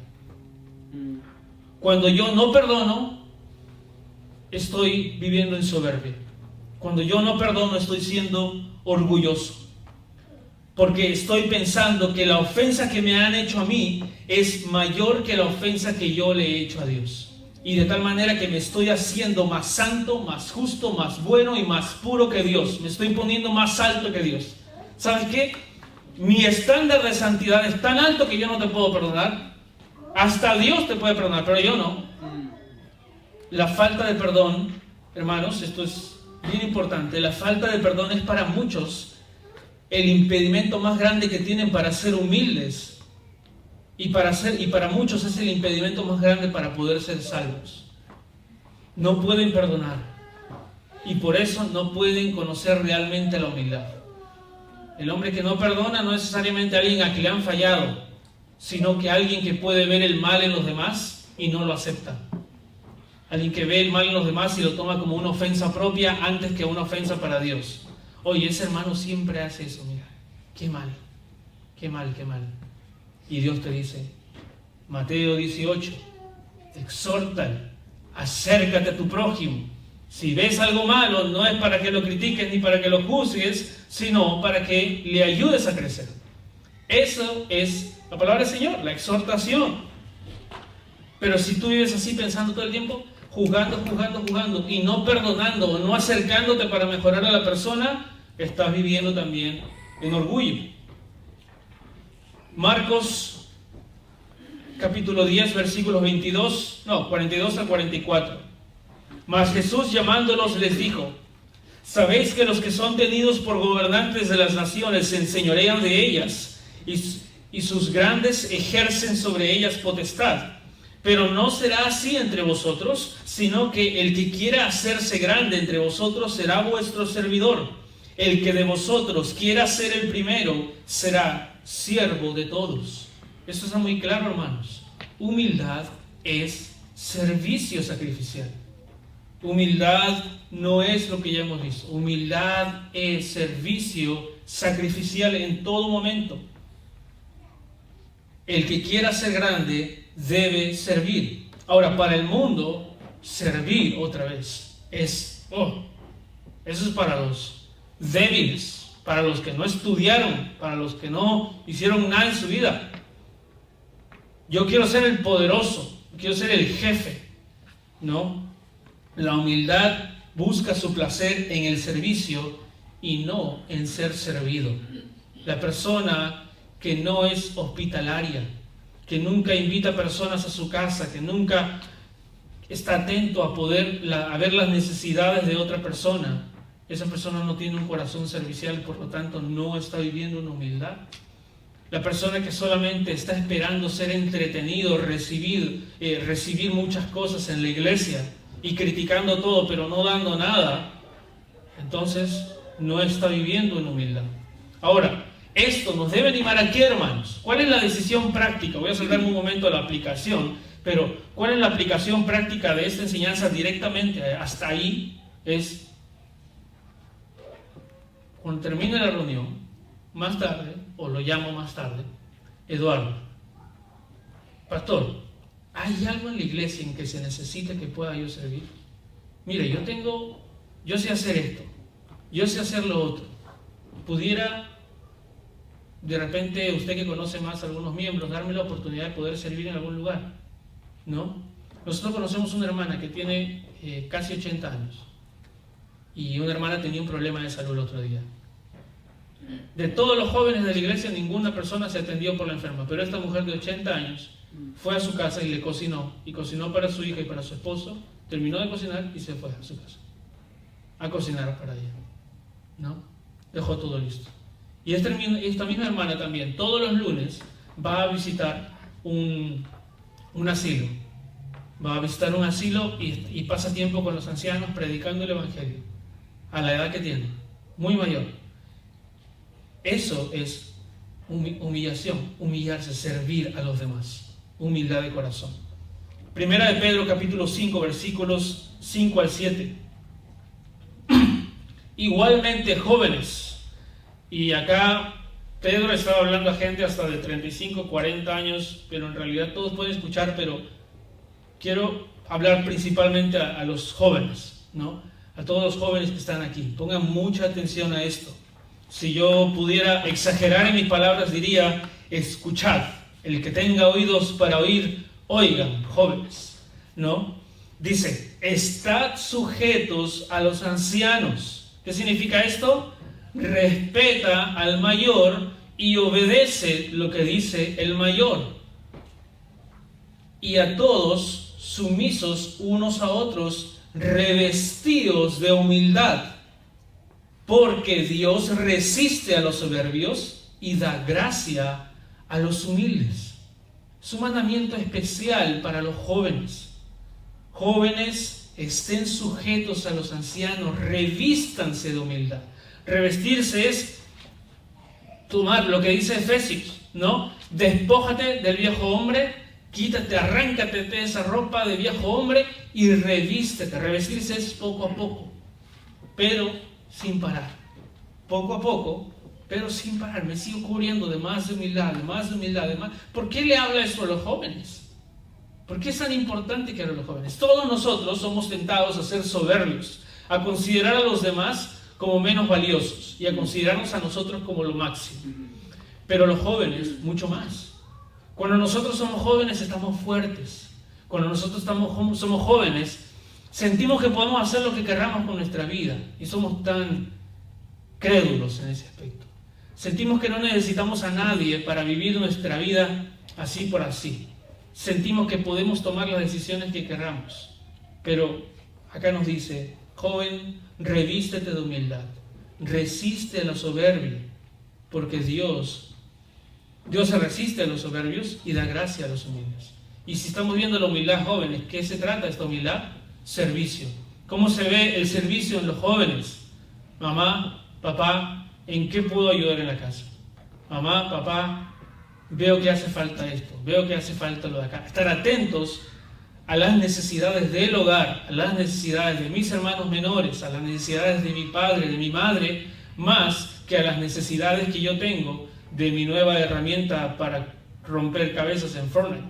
Cuando yo no perdono, estoy viviendo en soberbia. Cuando yo no perdono, estoy siendo orgulloso. Porque estoy pensando que la ofensa que me han hecho a mí es mayor que la ofensa que yo le he hecho a Dios. Y de tal manera que me estoy haciendo más santo, más justo, más bueno y más puro que Dios. Me estoy poniendo más alto que Dios. ¿Sabes qué? Mi estándar de santidad es tan alto que yo no te puedo perdonar. Hasta Dios te puede perdonar, pero yo no. La falta de perdón, hermanos, esto es bien importante. La falta de perdón es para muchos el impedimento más grande que tienen para ser humildes. Y para muchos es el impedimento más grande para poder ser salvos. No pueden perdonar. Y por eso no pueden conocer realmente la humildad. El hombre que no perdona no es necesariamente alguien a quien le han fallado, sino que alguien que puede ver el mal en los demás y no lo acepta. Alguien que ve el mal en los demás y lo toma como una ofensa propia antes que una ofensa para Dios. Oye, ese hermano siempre hace eso, mira, qué mal, qué mal, qué mal. Y Dios te dice, Mateo 18, exhórtalo, acércate a tu prójimo. Si ves algo malo, no es para que lo critiques ni para que lo juzgues, sino para que le ayudes a crecer. Eso es la palabra del Señor, la exhortación. Pero si tú vives así pensando todo el tiempo, juzgando y no perdonando o no acercándote para mejorar a la persona, estás viviendo también en orgullo. Marcos capítulo 10 versículos 42 al 44. Mas Jesús llamándolos les dijo: sabéis que los que son tenidos por gobernantes de las naciones se enseñorean de ellas, y sus grandes ejercen sobre ellas potestad. Pero no será así entre vosotros, sino que el que quiera hacerse grande entre vosotros será vuestro servidor. El que de vosotros quiera ser el primero será siervo de todos. Esto está muy claro, hermanos. Humildad es servicio sacrificial. Humildad no es lo que ya hemos visto. Humildad es servicio sacrificial en todo momento. El que quiera ser grande debe servir. Ahora, para el mundo, servir otra vez eso es para los débiles, para los que no estudiaron, para los que no hicieron nada en su vida. Yo quiero ser el poderoso, quiero ser el jefe. No, la humildad busca su placer en el servicio y no en ser servido. La persona que no es hospitalaria, que nunca invita a personas a su casa, que nunca está atento a ver las necesidades de otra persona, esa persona no tiene un corazón servicial, por lo tanto no está viviendo una humildad. La persona que solamente está esperando ser entretenido, recibir muchas cosas en la iglesia y criticando todo pero no dando nada, entonces no está viviendo en humildad. Ahora, esto nos debe animar a qué, hermanos. ¿Cuál es la decisión práctica? Voy a saltarme un momento a la aplicación, pero ¿cuál es la aplicación práctica de esta enseñanza directamente hasta ahí? Es cuando termine la reunión, más tarde, o lo llamo más tarde: Eduardo, pastor, ¿hay algo en la iglesia en que se necesita que pueda yo servir? Mire, yo sé hacer esto, yo sé hacer lo otro. ¿Pudiera de repente usted, que conoce más a algunos miembros, darme la oportunidad de poder servir en algún lugar? ¿No? Nosotros conocemos una hermana que tiene casi 80 años, y una hermana tenía un problema de salud el otro día. De todos los jóvenes de la iglesia, ninguna persona se atendió por la enferma, pero esta mujer de 80 años fue a su casa y le cocinó, y cocinó para su hija y para su esposo, terminó de cocinar y se fue a su casa a cocinar para ella, ¿no? Dejó todo listo. Y esta misma hermana también todos los lunes va a visitar un asilo. Va a visitar un asilo y pasa tiempo con los ancianos predicando el evangelio, a la edad que tiene, muy mayor. Eso es humillación, humillarse, servir a los demás, humildad de corazón. Primera de Pedro capítulo 5 versículos 5 al 7. Igualmente, jóvenes. Y acá Pedro estaba hablando a gente hasta de 35, 40 años, pero en realidad todos pueden escuchar, pero quiero hablar principalmente a los jóvenes, ¿no? A todos los jóvenes que están aquí. Pongan mucha atención a esto. Si yo pudiera exagerar en mis palabras, diría: escuchad. El que tenga oídos para oír, oigan, jóvenes, ¿no? Dice: estad sujetos a los ancianos. ¿Qué significa esto? Respeta al mayor y obedece lo que dice el mayor. Y a todos sumisos unos a otros, revestidos de humildad, porque Dios resiste a los soberbios y da gracia a los humildes. Es un mandamiento especial para los jóvenes. Jóvenes, estén sujetos a los ancianos, revístanse de humildad. Revestirse es tomar lo que dice Efesios, ¿no? Despójate del viejo hombre, quítate, arráncate de esa ropa de viejo hombre y revístete. Revestirse es poco a poco, pero sin parar. Poco a poco, pero sin parar. Me sigo cubriendo de más de humildad, de más de humildad, de más. ¿Por qué le habla esto a los jóvenes? ¿Por qué es tan importante que hable a los jóvenes? Todos nosotros somos tentados a ser soberbios, a considerar a los demás como menos valiosos y a considerarnos a nosotros como lo máximo. Pero los jóvenes, mucho más. Cuando nosotros somos jóvenes, estamos fuertes. Cuando nosotros somos jóvenes, sentimos que podemos hacer lo que queramos con nuestra vida y somos tan crédulos en ese aspecto. Sentimos que no necesitamos a nadie para vivir nuestra vida así por así. Sentimos que podemos tomar las decisiones que queramos. Pero Acá nos dice, joven, revístete de humildad, resiste a la soberbia, porque Dios se resiste a los soberbios y da gracia a los humildes. Y si estamos viendo la humildad, jóvenes, ¿qué se trata esta humildad? Servicio. ¿Cómo se ve el servicio en los jóvenes? Mamá, papá, ¿en qué puedo ayudar en la casa? Mamá, papá, veo que hace falta esto, veo que hace falta lo de acá. Estar atentos a las necesidades del hogar, a las necesidades de mis hermanos menores, a las necesidades de mi padre, de mi madre, más que a las necesidades que yo tengo de mi nueva herramienta para romper cabezas en Fortnite,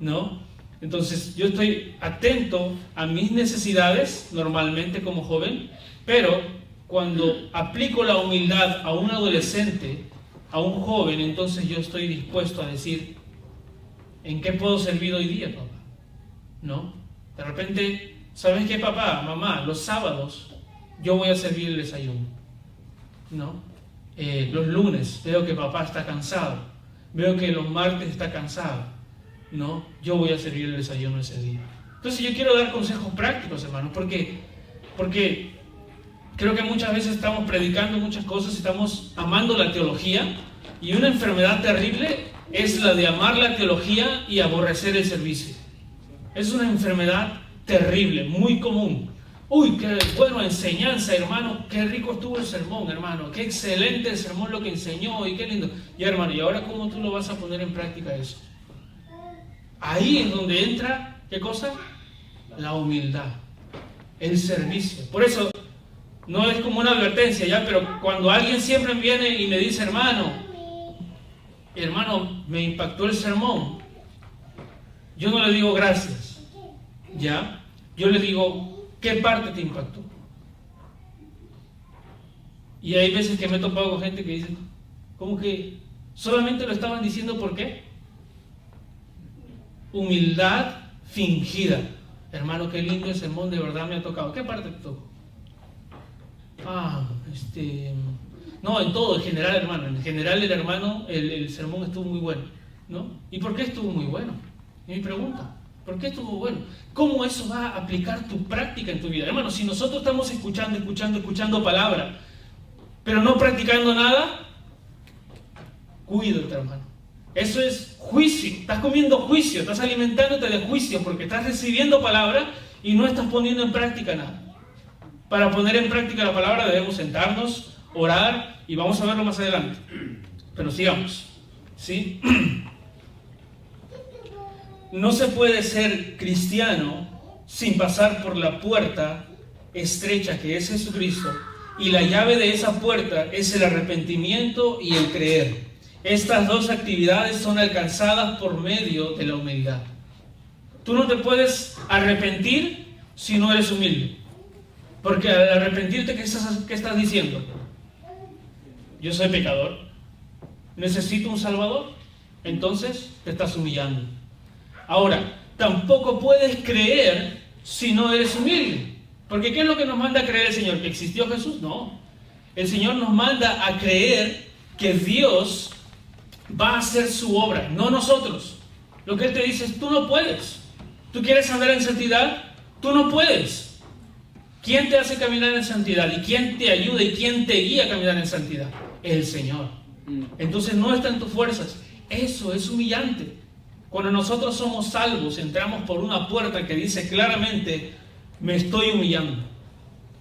¿no? Entonces yo estoy atento a mis necesidades normalmente como joven, pero cuando aplico la humildad a un adolescente, a un joven, entonces yo estoy dispuesto a decir, ¿en qué puedo servir hoy día, papá? ¿No? De repente, ¿sabes qué, papá, mamá? Los sábados yo voy a servir el desayuno, ¿no? Los lunes veo que papá está cansado, veo que los martes está cansado, ¿no? Yo voy a servir el desayuno ese día. Entonces yo quiero dar consejos prácticos, hermanos, porque creo que muchas veces estamos predicando muchas cosas, estamos amando la teología, y una enfermedad terrible es la de amar la teología y aborrecer el servicio. Es una enfermedad terrible, muy común. Uy, qué buena enseñanza, hermano, qué rico estuvo el sermón, hermano, qué excelente el sermón lo que enseñó y qué lindo. Ya, hermano, ¿y ahora cómo tú lo vas a poner en práctica eso? Ahí es donde entra, ¿qué cosa? La humildad, el servicio. Por eso, no es como una advertencia, ya, pero cuando alguien siempre viene y me dice, hermano, me impactó el sermón, yo no le digo gracias, ya, yo le digo, ¿qué parte te impactó? Y hay veces que me he topado con gente que dice, ¿cómo que solamente lo estaban diciendo por qué? Humildad fingida. Hermano, qué lindo el sermón, de verdad me ha tocado. ¿Qué parte te tocó? No, en todo, en general, hermano. En general, el sermón estuvo muy bueno, ¿no? ¿Y por qué estuvo muy bueno? Es mi pregunta. ¿Por qué estuvo bueno? ¿Cómo eso va a aplicar tu práctica en tu vida? Hermano, si nosotros estamos escuchando palabra, pero no practicando nada, cuídate, hermano. Eso es juicio. Estás comiendo juicio, estás alimentándote de juicio porque estás recibiendo palabra y no estás poniendo en práctica nada. Para poner en práctica la palabra debemos sentarnos, orar y vamos a verlo más adelante. Pero sigamos, ¿sí? No se puede ser cristiano sin pasar por la puerta estrecha que es Jesucristo, y la llave de esa puerta es el arrepentimiento y el creer. Estas dos actividades son alcanzadas por medio de la humildad. Tú no te puedes arrepentir si no eres humilde, porque al arrepentirte, ¿qué estás diciendo? Yo soy pecador, necesito un Salvador, entonces te estás humillando. Ahora, tampoco puedes creer si no eres humilde. Porque ¿qué es lo que nos manda a creer el Señor? ¿Que existió Jesús? No. El Señor nos manda a creer que Dios va a hacer su obra, no nosotros. Lo que Él te dice es, tú no puedes. ¿Tú quieres andar en santidad? Tú no puedes. ¿Quién te hace caminar en santidad? ¿Y quién te ayuda y quién te guía a caminar en santidad? El Señor. Entonces no está en tus fuerzas. Eso es humillante. Cuando nosotros somos salvos, entramos por una puerta que dice claramente, me estoy humillando.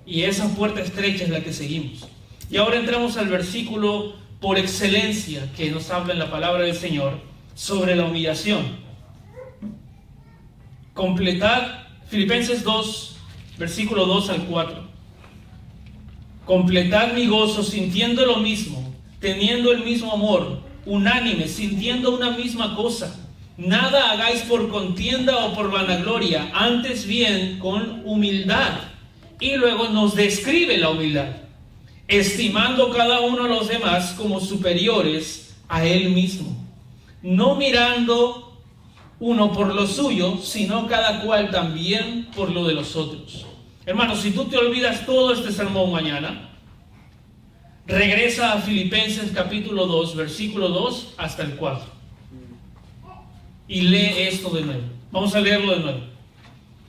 Y esa puerta estrecha es la que seguimos. Y ahora entramos al versículo por excelencia que nos habla en la palabra del Señor sobre la humillación. Completad, Filipenses 2, versículo 2 al 4. Completad mi gozo sintiendo lo mismo, teniendo el mismo amor, unánime, sintiendo una misma cosa. Nada hagáis por contienda o por vanagloria, antes bien con humildad. Y luego nos describe la humildad, estimando cada uno a los demás como superiores a él mismo, no mirando uno por lo suyo, sino cada cual también por lo de los otros. Hermanos, si tú te olvidas todo este sermón mañana, regresa a Filipenses capítulo 2, versículo 2 hasta el 4. Y lee esto de nuevo. Vamos a leerlo de nuevo.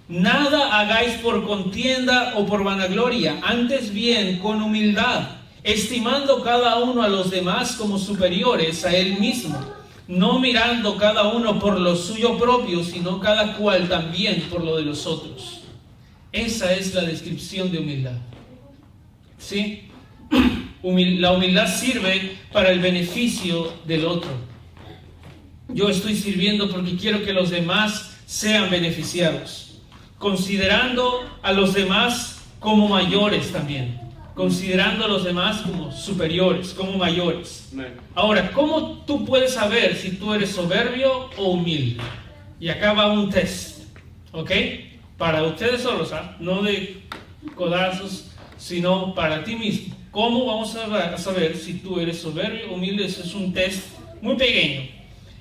Nada hagáis por contienda o por vanagloria, antes bien con humildad, estimando cada uno a los demás como superiores a él mismo, no mirando cada uno por lo suyo propio, sino cada cual también por lo de los otros. Esa es la descripción de humildad. ¿Sí? La humildad sirve para el beneficio del otro. Yo estoy sirviendo porque quiero que los demás sean beneficiados, considerando a los demás como mayores también, considerando a los demás como superiores, como mayores. Ahora, ¿cómo tú puedes saber si tú eres soberbio o humilde? Y acá va un test, ¿ok? Para ustedes solos, ¿ah? No de codazos, sino para ti mismo. ¿Cómo vamos a saber si tú eres soberbio o humilde? Eso es un test muy pequeño.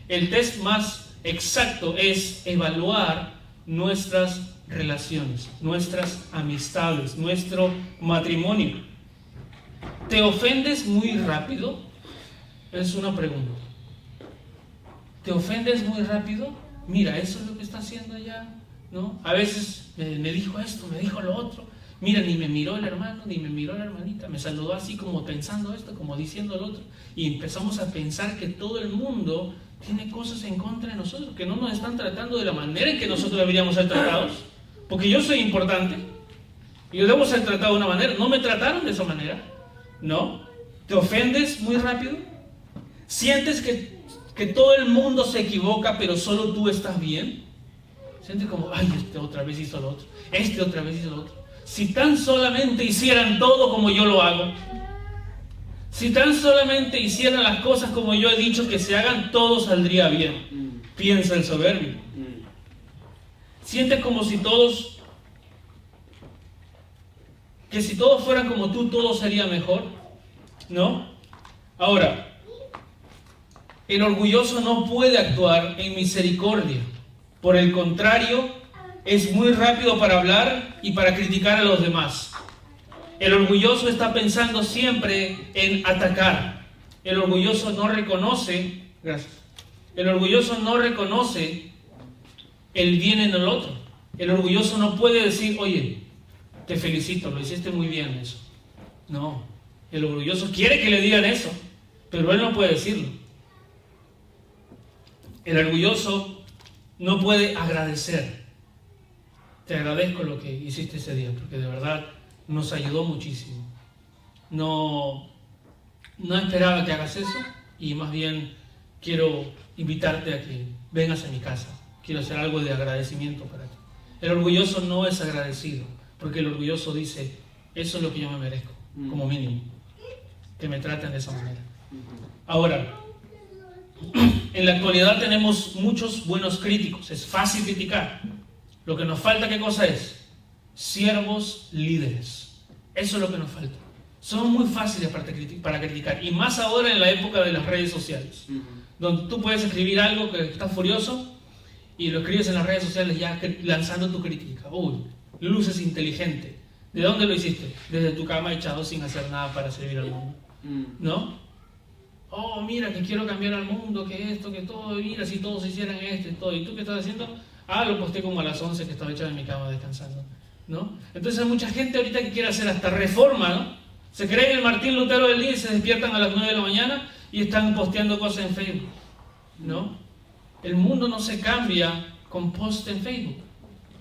El test más exacto es evaluar nuestras relaciones, nuestras amistades, nuestro matrimonio. ¿Te ofendes muy rápido? Es una pregunta. ¿Te ofendes muy rápido? Mira, eso es lo que está haciendo allá, ¿no? A veces me dijo esto, me dijo lo otro. Mira, ni me miró el hermano, ni me miró la hermanita. Me saludó así como pensando esto, como diciendo lo otro. Y empezamos a pensar que todo el mundo tiene cosas en contra de nosotros, que no nos están tratando de la manera en que nosotros deberíamos ser tratados. Porque yo soy importante. Y yo debo ser tratado de una manera. No me trataron de esa manera. ¿No? ¿Te ofendes muy rápido? ¿Sientes que todo el mundo se equivoca, pero solo tú estás bien? ¿Sientes como, ay, este otra vez hizo lo otro, este otra vez hizo lo otro? Si tan solamente hicieran todo como yo lo hago, si tan solamente hicieran las cosas como yo he dicho que se hagan, todo saldría bien. Piensa el soberbio. Sientes como si todos fueran como tú, todo sería mejor, ¿no? Ahora, el orgulloso no puede actuar en misericordia. Por el contrario, es muy rápido para hablar y para criticar a los demás. El orgulloso está pensando siempre en atacar. El orgulloso no reconoce, el orgulloso no reconoce el bien en el otro. El orgulloso no puede decir, oye, te felicito, lo hiciste muy bien eso. No, el orgulloso quiere que le digan eso, pero él no puede decirlo. El orgulloso no puede agradecer. Te agradezco lo que hiciste ese día, porque de verdad nos ayudó muchísimo. No esperaba que hagas eso, y más bien quiero invitarte a que vengas a mi casa. Quiero hacer algo de agradecimiento para ti. El orgulloso no es agradecido, porque el orgulloso dice, eso es lo que yo me merezco, como mínimo, que me traten de esa manera. Ahora, en la actualidad tenemos muchos buenos críticos, es fácil criticar. Lo que nos falta, ¿qué cosa es? Siervos líderes. Eso es lo que nos falta. Son muy fáciles para criticar, y más ahora en la época de las redes sociales, donde tú puedes escribir algo que está furioso y lo escribes en las redes sociales ya lanzando tu crítica. Uy, luces inteligente. ¿De dónde lo hiciste? Desde tu cama echado sin hacer nada para servir al mundo. ¿No? Oh, mira, que quiero cambiar al mundo, que esto, que todo, mira, si todos hicieran esto y todo. ¿Y tú qué estás haciendo? Ah, lo posté como a las 11 que estaba echado en mi cama descansando, ¿no? Entonces hay mucha gente ahorita que quiere hacer hasta reforma, ¿no? Se creen el Martín Lutero del día y se despiertan a las 9 de la mañana y están posteando cosas en Facebook, ¿no? El mundo no se cambia con post en Facebook.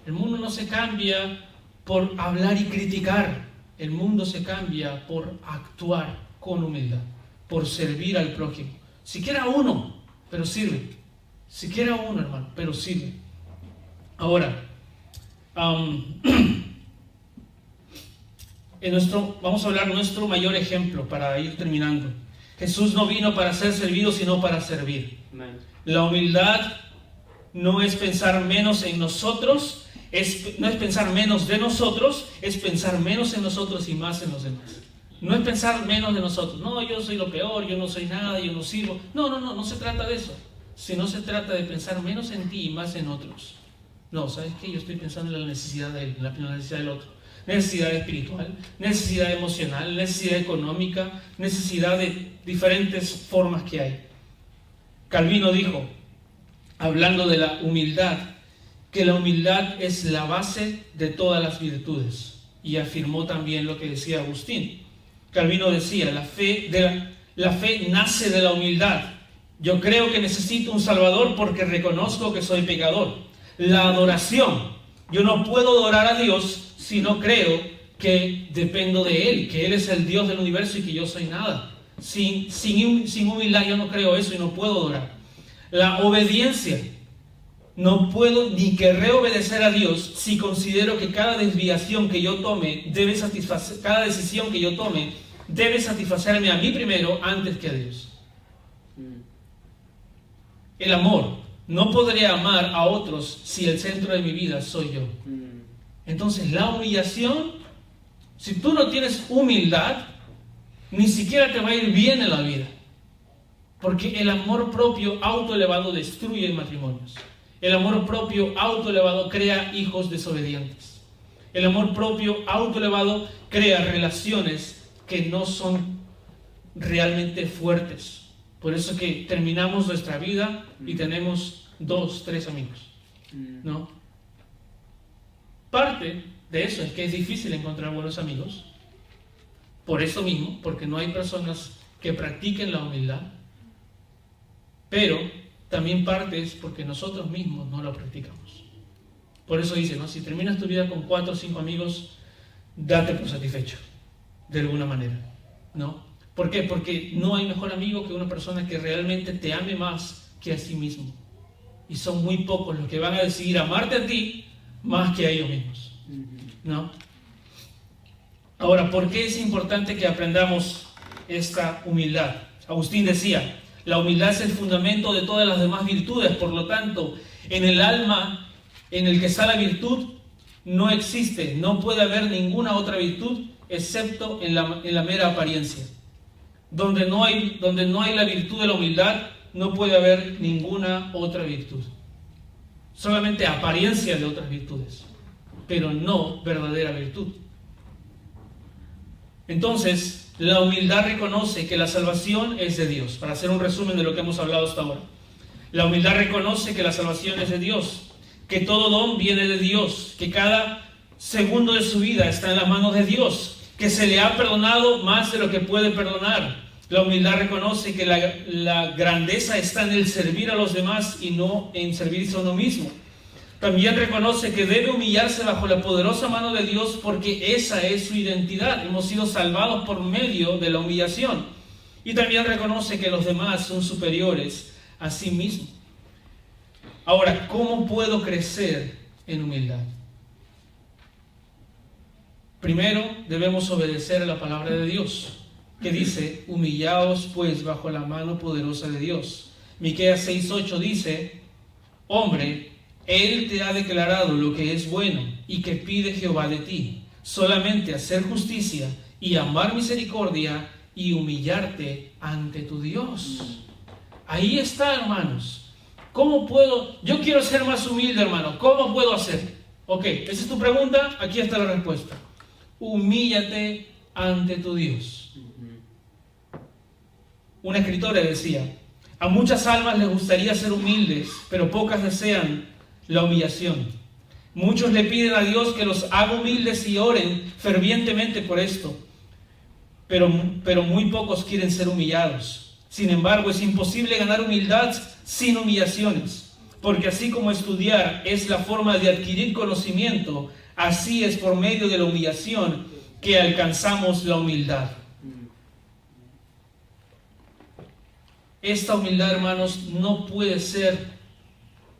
El mundo no se cambia por hablar y criticar. El mundo se cambia por actuar con humildad, por servir al prójimo. Siquiera uno, pero sirve. Siquiera uno, hermano, pero sirve. Ahora, vamos a hablar de nuestro mayor ejemplo para ir terminando. Jesús no vino para ser servido, sino para servir. Amen. La humildad no es pensar menos en nosotros, no es pensar menos de nosotros, es pensar menos en nosotros y más en los demás. No es pensar menos de nosotros. No, yo soy lo peor, yo no soy nada, yo no sirvo. No se trata de eso. Sino se trata de pensar menos en ti y más en otros. No, ¿sabes qué? Yo estoy pensando en la necesidad de él, en la necesidad del otro. Necesidad espiritual, necesidad emocional, necesidad económica, necesidad de diferentes formas que hay. Calvino dijo, hablando de la humildad, que la humildad es la base de todas las virtudes. Y afirmó también lo que decía Agustín. Calvino decía, la fe nace de la humildad. Yo creo que necesito un Salvador porque reconozco que soy pecador. La adoración. Yo no puedo adorar a Dios si no creo que dependo de Él, que Él es el Dios del universo y que yo soy nada. Sin humildad yo no creo eso y no puedo adorar. La obediencia. No puedo ni querré obedecer a Dios si considero que cada desviación que yo tome debe satisfacer, cada decisión que yo tome debe satisfacerme a mí primero antes que a Dios. El amor. No podré amar a otros si el centro de mi vida soy yo. Entonces la humillación, si tú no tienes humildad, ni siquiera te va a ir bien en la vida. Porque el amor propio autoelevado destruye matrimonios. El amor propio autoelevado crea hijos desobedientes. El amor propio autoelevado crea relaciones que no son realmente fuertes. Por eso que terminamos nuestra vida y tenemos 2, 3 amigos, ¿no? Parte de eso es que es difícil encontrar buenos amigos. Por eso mismo, porque no hay personas que practiquen la humildad. Pero también parte es porque nosotros mismos no lo practicamos. Por eso dice, ¿no? Si terminas tu vida con 4 o 5 amigos, date por satisfecho, de alguna manera, ¿no? ¿Por qué? Porque no hay mejor amigo que una persona que realmente te ame más que a sí mismo. Y son muy pocos los que van a decidir amarte a ti más que a ellos mismos, ¿no? Ahora, ¿por qué es importante que aprendamos esta humildad? Agustín decía, la humildad es el fundamento de todas las demás virtudes, por lo tanto, en el alma en el que está la virtud, no existe, no puede haber ninguna otra virtud excepto en la mera apariencia. Donde no hay la virtud de la humildad, no puede haber ninguna otra virtud. Solamente apariencia de otras virtudes, pero no verdadera virtud. Entonces, la humildad reconoce que la salvación es de Dios. Para hacer un resumen de lo que hemos hablado hasta ahora. La humildad reconoce que la salvación es de Dios, que todo don viene de Dios, que cada segundo de su vida está en las manos de Dios, que se le ha perdonado más de lo que puede perdonar. La humildad reconoce que la grandeza está en el servir a los demás y no en servirse a uno mismo. También reconoce que debe humillarse bajo la poderosa mano de Dios porque esa es su identidad. Hemos sido salvados por medio de la humillación. Y también reconoce que los demás son superiores a sí mismo. Ahora, ¿cómo puedo crecer en humildad? Primero, debemos obedecer a la palabra de Dios, que dice, humillaos pues bajo la mano poderosa de Dios. Miqueas 6:8 dice, hombre, Él te ha declarado lo que es bueno y que pide Jehová de ti, solamente hacer justicia y amar misericordia y humillarte ante tu Dios. Ahí está, hermanos. ¿Cómo puedo? Yo quiero ser más humilde, hermano. ¿Cómo puedo hacer? Ok, esa es tu pregunta, aquí está la respuesta. Humíllate ante tu Dios. Una escritora decía, a muchas almas les gustaría ser humildes, pero pocas desean la humillación. Muchos le piden a Dios que los haga humildes y oren fervientemente por esto, pero muy pocos quieren ser humillados. Sin embargo, es imposible ganar humildad sin humillaciones, porque así como estudiar es la forma de adquirir conocimiento, así es por medio de la humillación que alcanzamos la humildad. Esta humildad, hermanos, no puede ser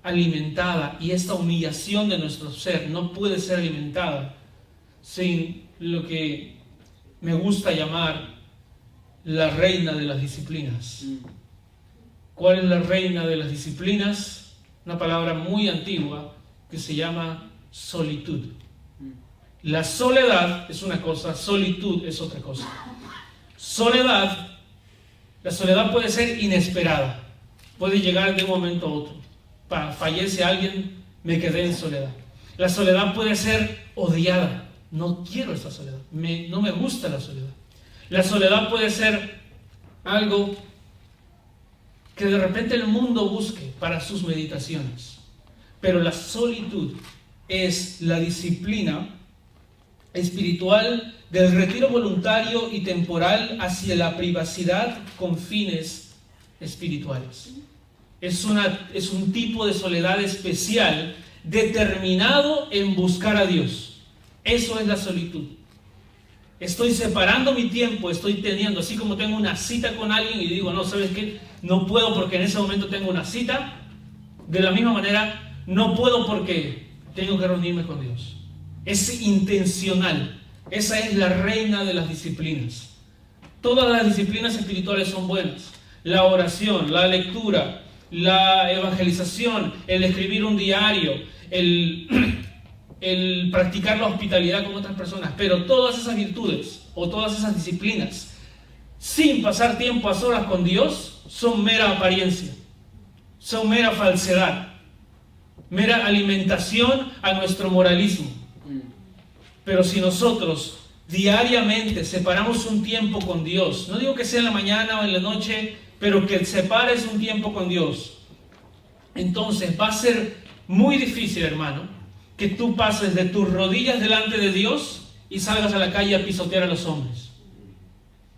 alimentada, y esta humillación de nuestro ser no puede ser alimentada sin lo que me gusta llamar la reina de las disciplinas. ¿Cuál es la reina de las disciplinas? Una palabra muy antigua que se llama solitud. La soledad es una cosa, solitud es otra cosa. La soledad puede ser inesperada, puede llegar de un momento a otro. Fallece alguien, me quedé en soledad. La soledad puede ser odiada, no quiero esa soledad, no me gusta la soledad. La soledad puede ser algo que de repente el mundo busque para sus meditaciones. Pero la solitud es la disciplina espiritual del retiro voluntario y temporal hacia la privacidad con fines espirituales. Es un tipo de soledad especial determinado en buscar a Dios. Eso es la solitud. Estoy separando mi tiempo, estoy teniendo, así como tengo una cita con alguien y digo, no, ¿sabes qué? No puedo porque en ese momento tengo una cita. De la misma manera, no puedo porque tengo que reunirme con Dios. Es intencional. Esa es la reina de las disciplinas. Todas las disciplinas espirituales son buenas. La oración, la lectura, la evangelización, el escribir un diario, el practicar la hospitalidad con otras personas. Pero todas esas virtudes o todas esas disciplinas, sin pasar tiempo a solas con Dios, son mera apariencia, son mera falsedad, mera alimentación a nuestro moralismo. Pero si nosotros diariamente separamos un tiempo con Dios, no digo que sea en la mañana o en la noche, pero que separes un tiempo con Dios, entonces va a ser muy difícil, hermano, que tú pases de tus rodillas delante de Dios y salgas a la calle a pisotear a los hombres.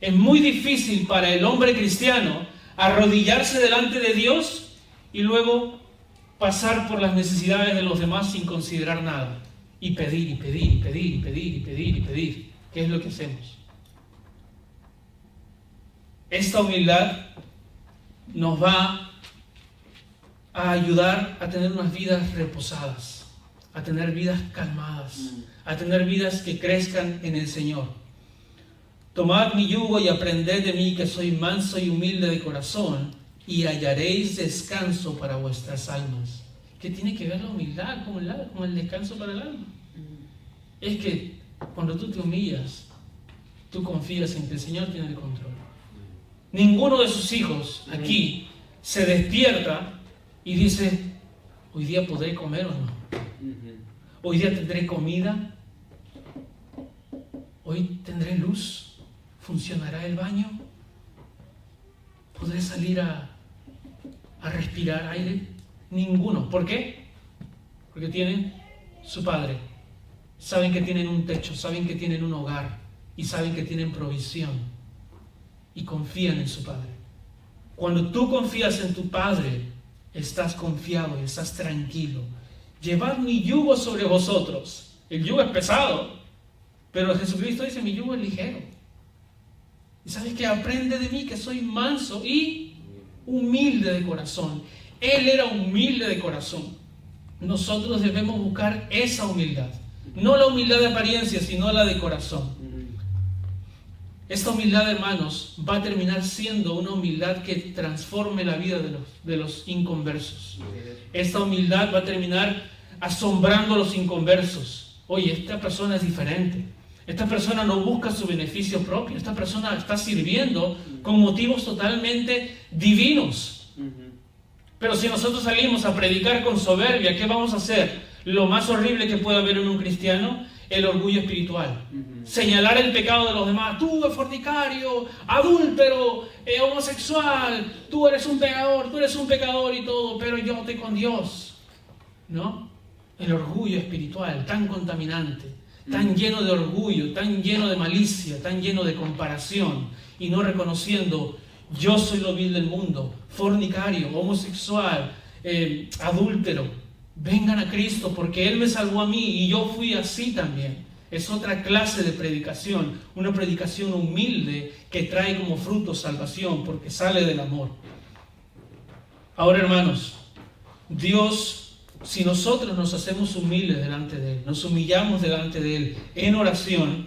Es muy difícil para el hombre cristiano arrodillarse delante de Dios y luego pasar por las necesidades de los demás sin considerar nada. Y pedir, y pedir, y pedir, y pedir, y pedir, y pedir. ¿Qué es lo que hacemos? Esta humildad nos va a ayudar a tener unas vidas reposadas, a tener vidas calmadas, a tener vidas que crezcan en el Señor. Tomad mi yugo y aprended de mí, que soy manso y humilde de corazón, y hallaréis descanso para vuestras almas. ¿Qué tiene que ver la humildad con el descanso para el alma? Es que cuando tú te humillas, tú confías en que el Señor tiene el control. Ninguno de sus hijos aquí se despierta y dice, ¿hoy día podré comer o no? ¿Hoy día tendré comida? ¿Hoy tendré luz? ¿Funcionará el baño? ¿Podré salir a respirar aire? Ninguno. ¿Por qué? Porque tienen su padre. Saben que tienen un techo, saben que tienen un hogar y saben que tienen provisión y confían en su padre. Cuando tú confías en tu padre, estás confiado y estás tranquilo. Llevad mi yugo sobre vosotros. El yugo es pesado, pero Jesucristo dice, mi yugo es ligero. Y sabes que aprende de mí, que soy manso y humilde de corazón. Él era humilde de corazón. Nosotros debemos buscar esa humildad. No la humildad de apariencia, sino la de corazón. Esta humildad, hermanos, va a terminar siendo una humildad que transforme la vida de los inconversos. Esta humildad va a terminar asombrando a los inconversos. Oye, esta persona es diferente. Esta persona no busca su beneficio propio. Esta persona está sirviendo con motivos totalmente divinos. Pero si nosotros salimos a predicar con soberbia, ¿qué vamos a hacer? Lo más horrible que puede haber en un cristiano, el orgullo espiritual. Señalar el pecado de los demás. Tú, fornicario, adúltero, homosexual, tú eres un pecador y todo, pero yo estoy con Dios. ¿No? El orgullo espiritual, tan contaminante, tan lleno de orgullo, tan lleno de malicia, tan lleno de comparación, y no reconociendo, yo soy lo vil del mundo, fornicario, homosexual, adúltero. Vengan a Cristo porque Él me salvó a mí y yo fui así también. Es otra clase de predicación, una predicación humilde que trae como fruto salvación porque sale del amor. Ahora, hermanos, Dios, si nosotros nos hacemos humildes delante de Él, nos humillamos delante de Él en oración,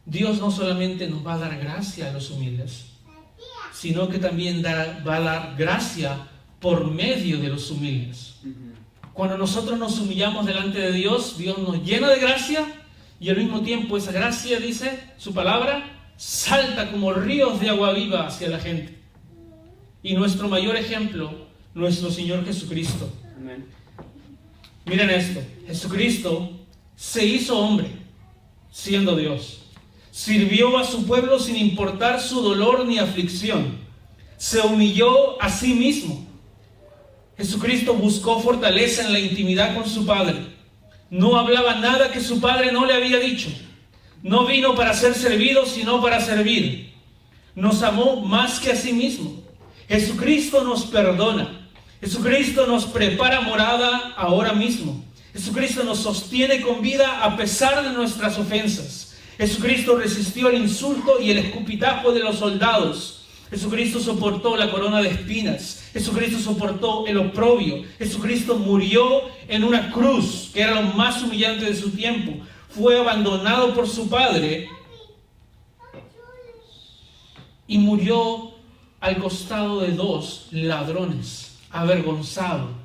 Dios no solamente nos va a dar gracia a los humildes, sino que también va a dar gracia por medio de los humildes. Cuando nosotros nos humillamos delante de Dios, Dios nos llena de gracia y al mismo tiempo esa gracia, dice su palabra, salta como ríos de agua viva hacia la gente. Y nuestro mayor ejemplo, nuestro Señor Jesucristo. Amén. Miren esto, Jesucristo se hizo hombre, siendo Dios. Sirvió a su pueblo sin importar su dolor ni aflicción. Se humilló a sí mismo. Jesucristo buscó fortaleza en la intimidad con su Padre. No hablaba nada que su Padre no le había dicho. No vino para ser servido, sino para servir. Nos amó más que a sí mismo. Jesucristo nos perdona. Jesucristo nos prepara morada ahora mismo. Jesucristo nos sostiene con vida a pesar de nuestras ofensas. Jesucristo resistió el insulto y el escupitajo de los soldados. Jesucristo soportó la corona de espinas. Jesucristo soportó el oprobio. Jesucristo murió en una cruz, que era lo más humillante de su tiempo. Fue abandonado por su Padre y murió al costado de 2 ladrones, avergonzado.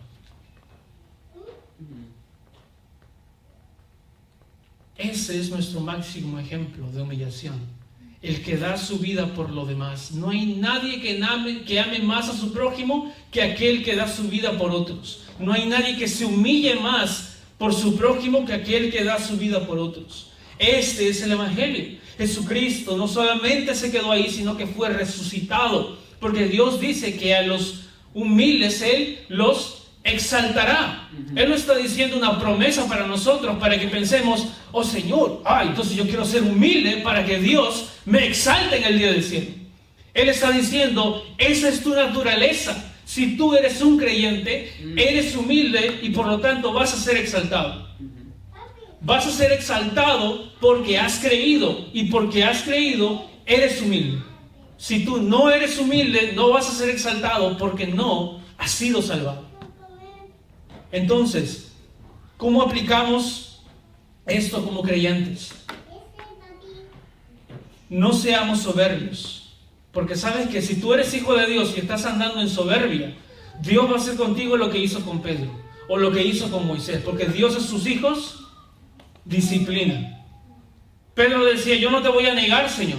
Ese es nuestro máximo ejemplo de humillación. El que da su vida por lo demás. No hay nadie que ame más a su prójimo que aquel que da su vida por otros. No hay nadie que se humille más por su prójimo que aquel que da su vida por otros. Este es el Evangelio. Jesucristo no solamente se quedó ahí, sino que fue resucitado. Porque Dios dice que a los humildes Él los exaltará. Él no está diciendo una promesa para nosotros para que pensemos, oh Señor, entonces yo quiero ser humilde para que Dios me exalte en el día del cielo. Él está diciendo, esa es tu naturaleza. Si tú eres un creyente, eres humilde y por lo tanto vas a ser exaltado. Vas a ser exaltado porque has creído, y porque has creído, eres humilde. Si tú no eres humilde, no vas a ser exaltado porque no has sido salvado. Entonces, ¿cómo aplicamos esto como creyentes? No seamos soberbios, porque sabes que si tú eres hijo de Dios y estás andando en soberbia, Dios va a hacer contigo lo que hizo con Pedro, o lo que hizo con Moisés, porque Dios a sus hijos disciplina. Pedro decía, yo no te voy a negar, Señor.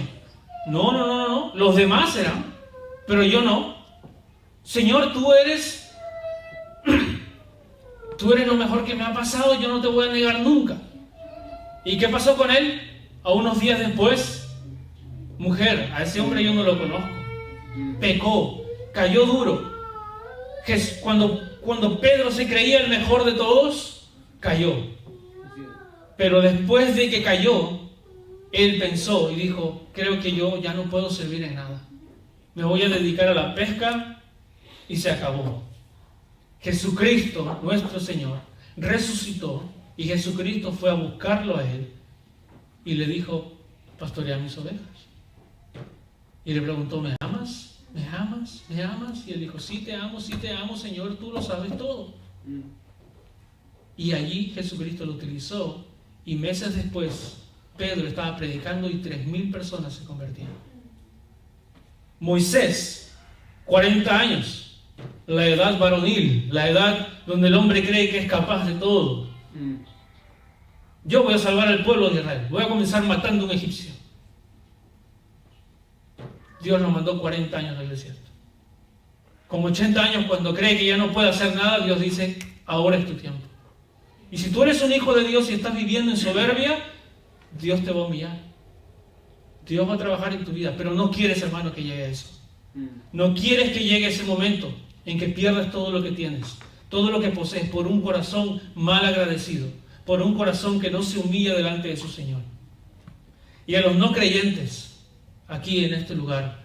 No, los demás serán, pero yo no. Señor, tú eres lo mejor que me ha pasado, yo no te voy a negar nunca. ¿Y qué pasó con él? A unos días después, mujer, a ese hombre yo no lo conozco. Pecó, cayó duro. Cuando Pedro se creía el mejor de todos, cayó. Pero después de que cayó, él pensó y dijo, creo que yo ya no puedo servir en nada. Me voy a dedicar a la pesca y se acabó. Jesucristo, nuestro Señor, resucitó y Jesucristo fue a buscarlo a él y le dijo, pastorea mis ovejas. Y le preguntó, ¿me amas? ¿Me amas? ¿Me amas? Y él dijo, sí te amo, Señor, tú lo sabes todo. Y allí Jesucristo lo utilizó y meses después Pedro estaba predicando y 3,000 personas se convertían. Moisés, 40 años. La edad varonil, la edad donde el hombre cree que es capaz de todo. Yo voy a salvar al pueblo de Israel, voy a comenzar matando a un egipcio. Dios nos mandó 40 años al desierto. Con 80 años, cuando cree que ya no puede hacer nada, Dios dice, ahora es tu tiempo. Y si tú eres un hijo de Dios y estás viviendo en soberbia, Dios te va a humillar. Dios va a trabajar en tu vida, pero no quieres, hermano, que llegue a eso. No quieres que llegue ese momento en que pierdas todo lo que tienes, todo lo que posees, por un corazón mal agradecido, por un corazón que no se humilla delante de su Señor. Y a los no creyentes, aquí en este lugar,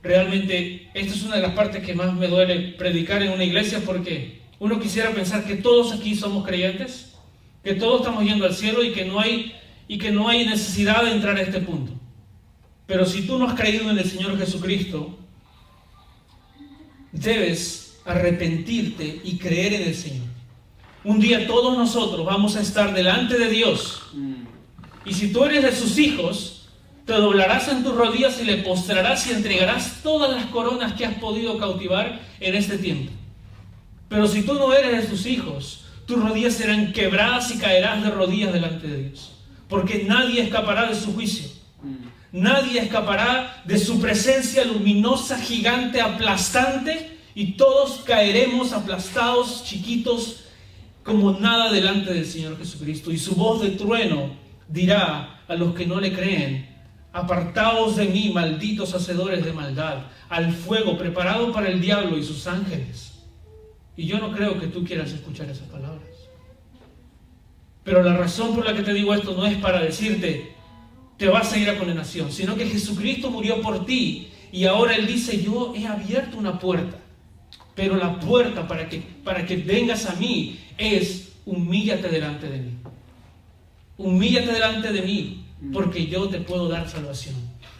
realmente esta es una de las partes que más me duele predicar en una iglesia, porque uno quisiera pensar que todos aquí somos creyentes, que todos estamos yendo al cielo y que no hay necesidad de entrar a este punto. Pero si tú no has creído en el Señor Jesucristo, debes arrepentirte y creer en el Señor. Un día todos nosotros vamos a estar delante de Dios. Y si tú eres de sus hijos, te doblarás en tus rodillas y le postrarás y entregarás todas las coronas que has podido cautivar en este tiempo. Pero si tú no eres de sus hijos, tus rodillas serán quebradas y caerás de rodillas delante de Dios. Porque nadie escapará de su juicio. Nadie escapará de su presencia luminosa, gigante, aplastante, y todos caeremos aplastados, chiquitos, como nada delante del Señor Jesucristo. Y su voz de trueno dirá a los que no le creen, apartaos de mí, malditos hacedores de maldad, al fuego preparado para el diablo y sus ángeles. Y yo no creo que tú quieras escuchar esas palabras. Pero la razón por la que te digo esto no es para decirte, te vas a ir a condenación, sino que Jesucristo murió por ti y ahora Él dice, yo he abierto una puerta. Pero la puerta para que vengas a mí es, humíllate delante de mí. Humíllate delante de mí, porque yo te puedo dar salvación.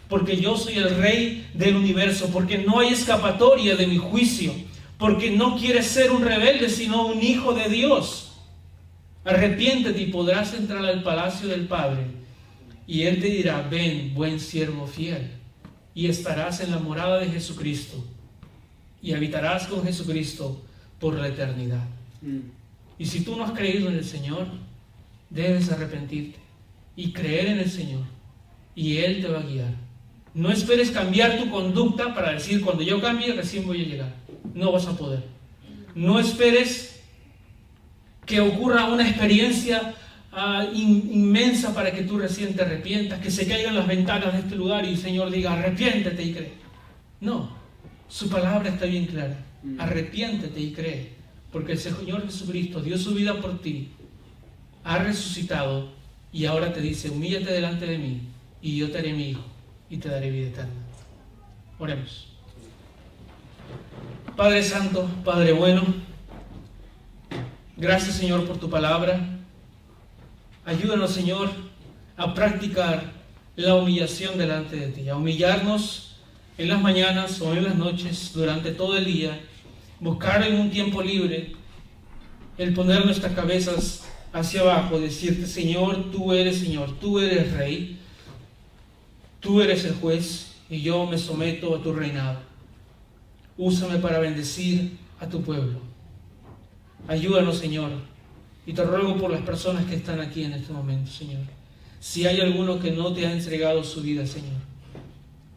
Porque yo soy el Rey del universo, porque no hay escapatoria de mi juicio, porque no quieres ser un rebelde, sino un hijo de Dios. Arrepiéntete y podrás entrar al palacio del Padre, y Él te dirá, ven, buen siervo fiel, y estarás en la morada de Jesucristo, y habitarás con Jesucristo por la eternidad. Y si tú no has creído en el Señor, debes arrepentirte y creer en el Señor, y Él te va a guiar. No esperes cambiar tu conducta para decir, cuando yo cambie, recién voy a llegar. No vas a poder. No esperes que ocurra una experiencia inmensa para que tú recién te arrepientas, que se caigan las ventanas de este lugar y el Señor diga, arrepiéntete y cree. No, su palabra está bien clara. Arrepiéntete y cree, porque el Señor Jesucristo dio su vida por ti, ha resucitado y ahora te dice, humíllate delante de mí y yo te haré mi hijo y te daré vida eterna. Oremos. Padre Santo, Padre bueno, gracias Señor por tu palabra. Ayúdanos Señor a practicar la humillación delante de ti, a humillarnos en las mañanas o en las noches, durante todo el día, buscar en un tiempo libre el poner nuestras cabezas hacia abajo, decirte, Señor, tú eres Rey, tú eres el juez y yo me someto a tu reinado. Úsame para bendecir a tu pueblo. Ayúdanos, Señor, y te ruego por las personas que están aquí en este momento, Señor. Si hay alguno que no te ha entregado su vida, Señor,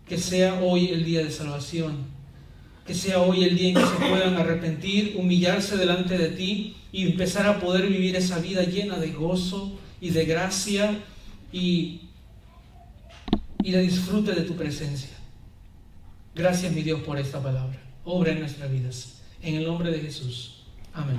que sea hoy el día de salvación, que sea hoy el día en que se puedan arrepentir, humillarse delante de ti y empezar a poder vivir esa vida llena de gozo y de gracia y de disfrute de tu presencia. Gracias, mi Dios, por esta palabra. Obra en nuestras vidas. En el nombre de Jesús. Amén.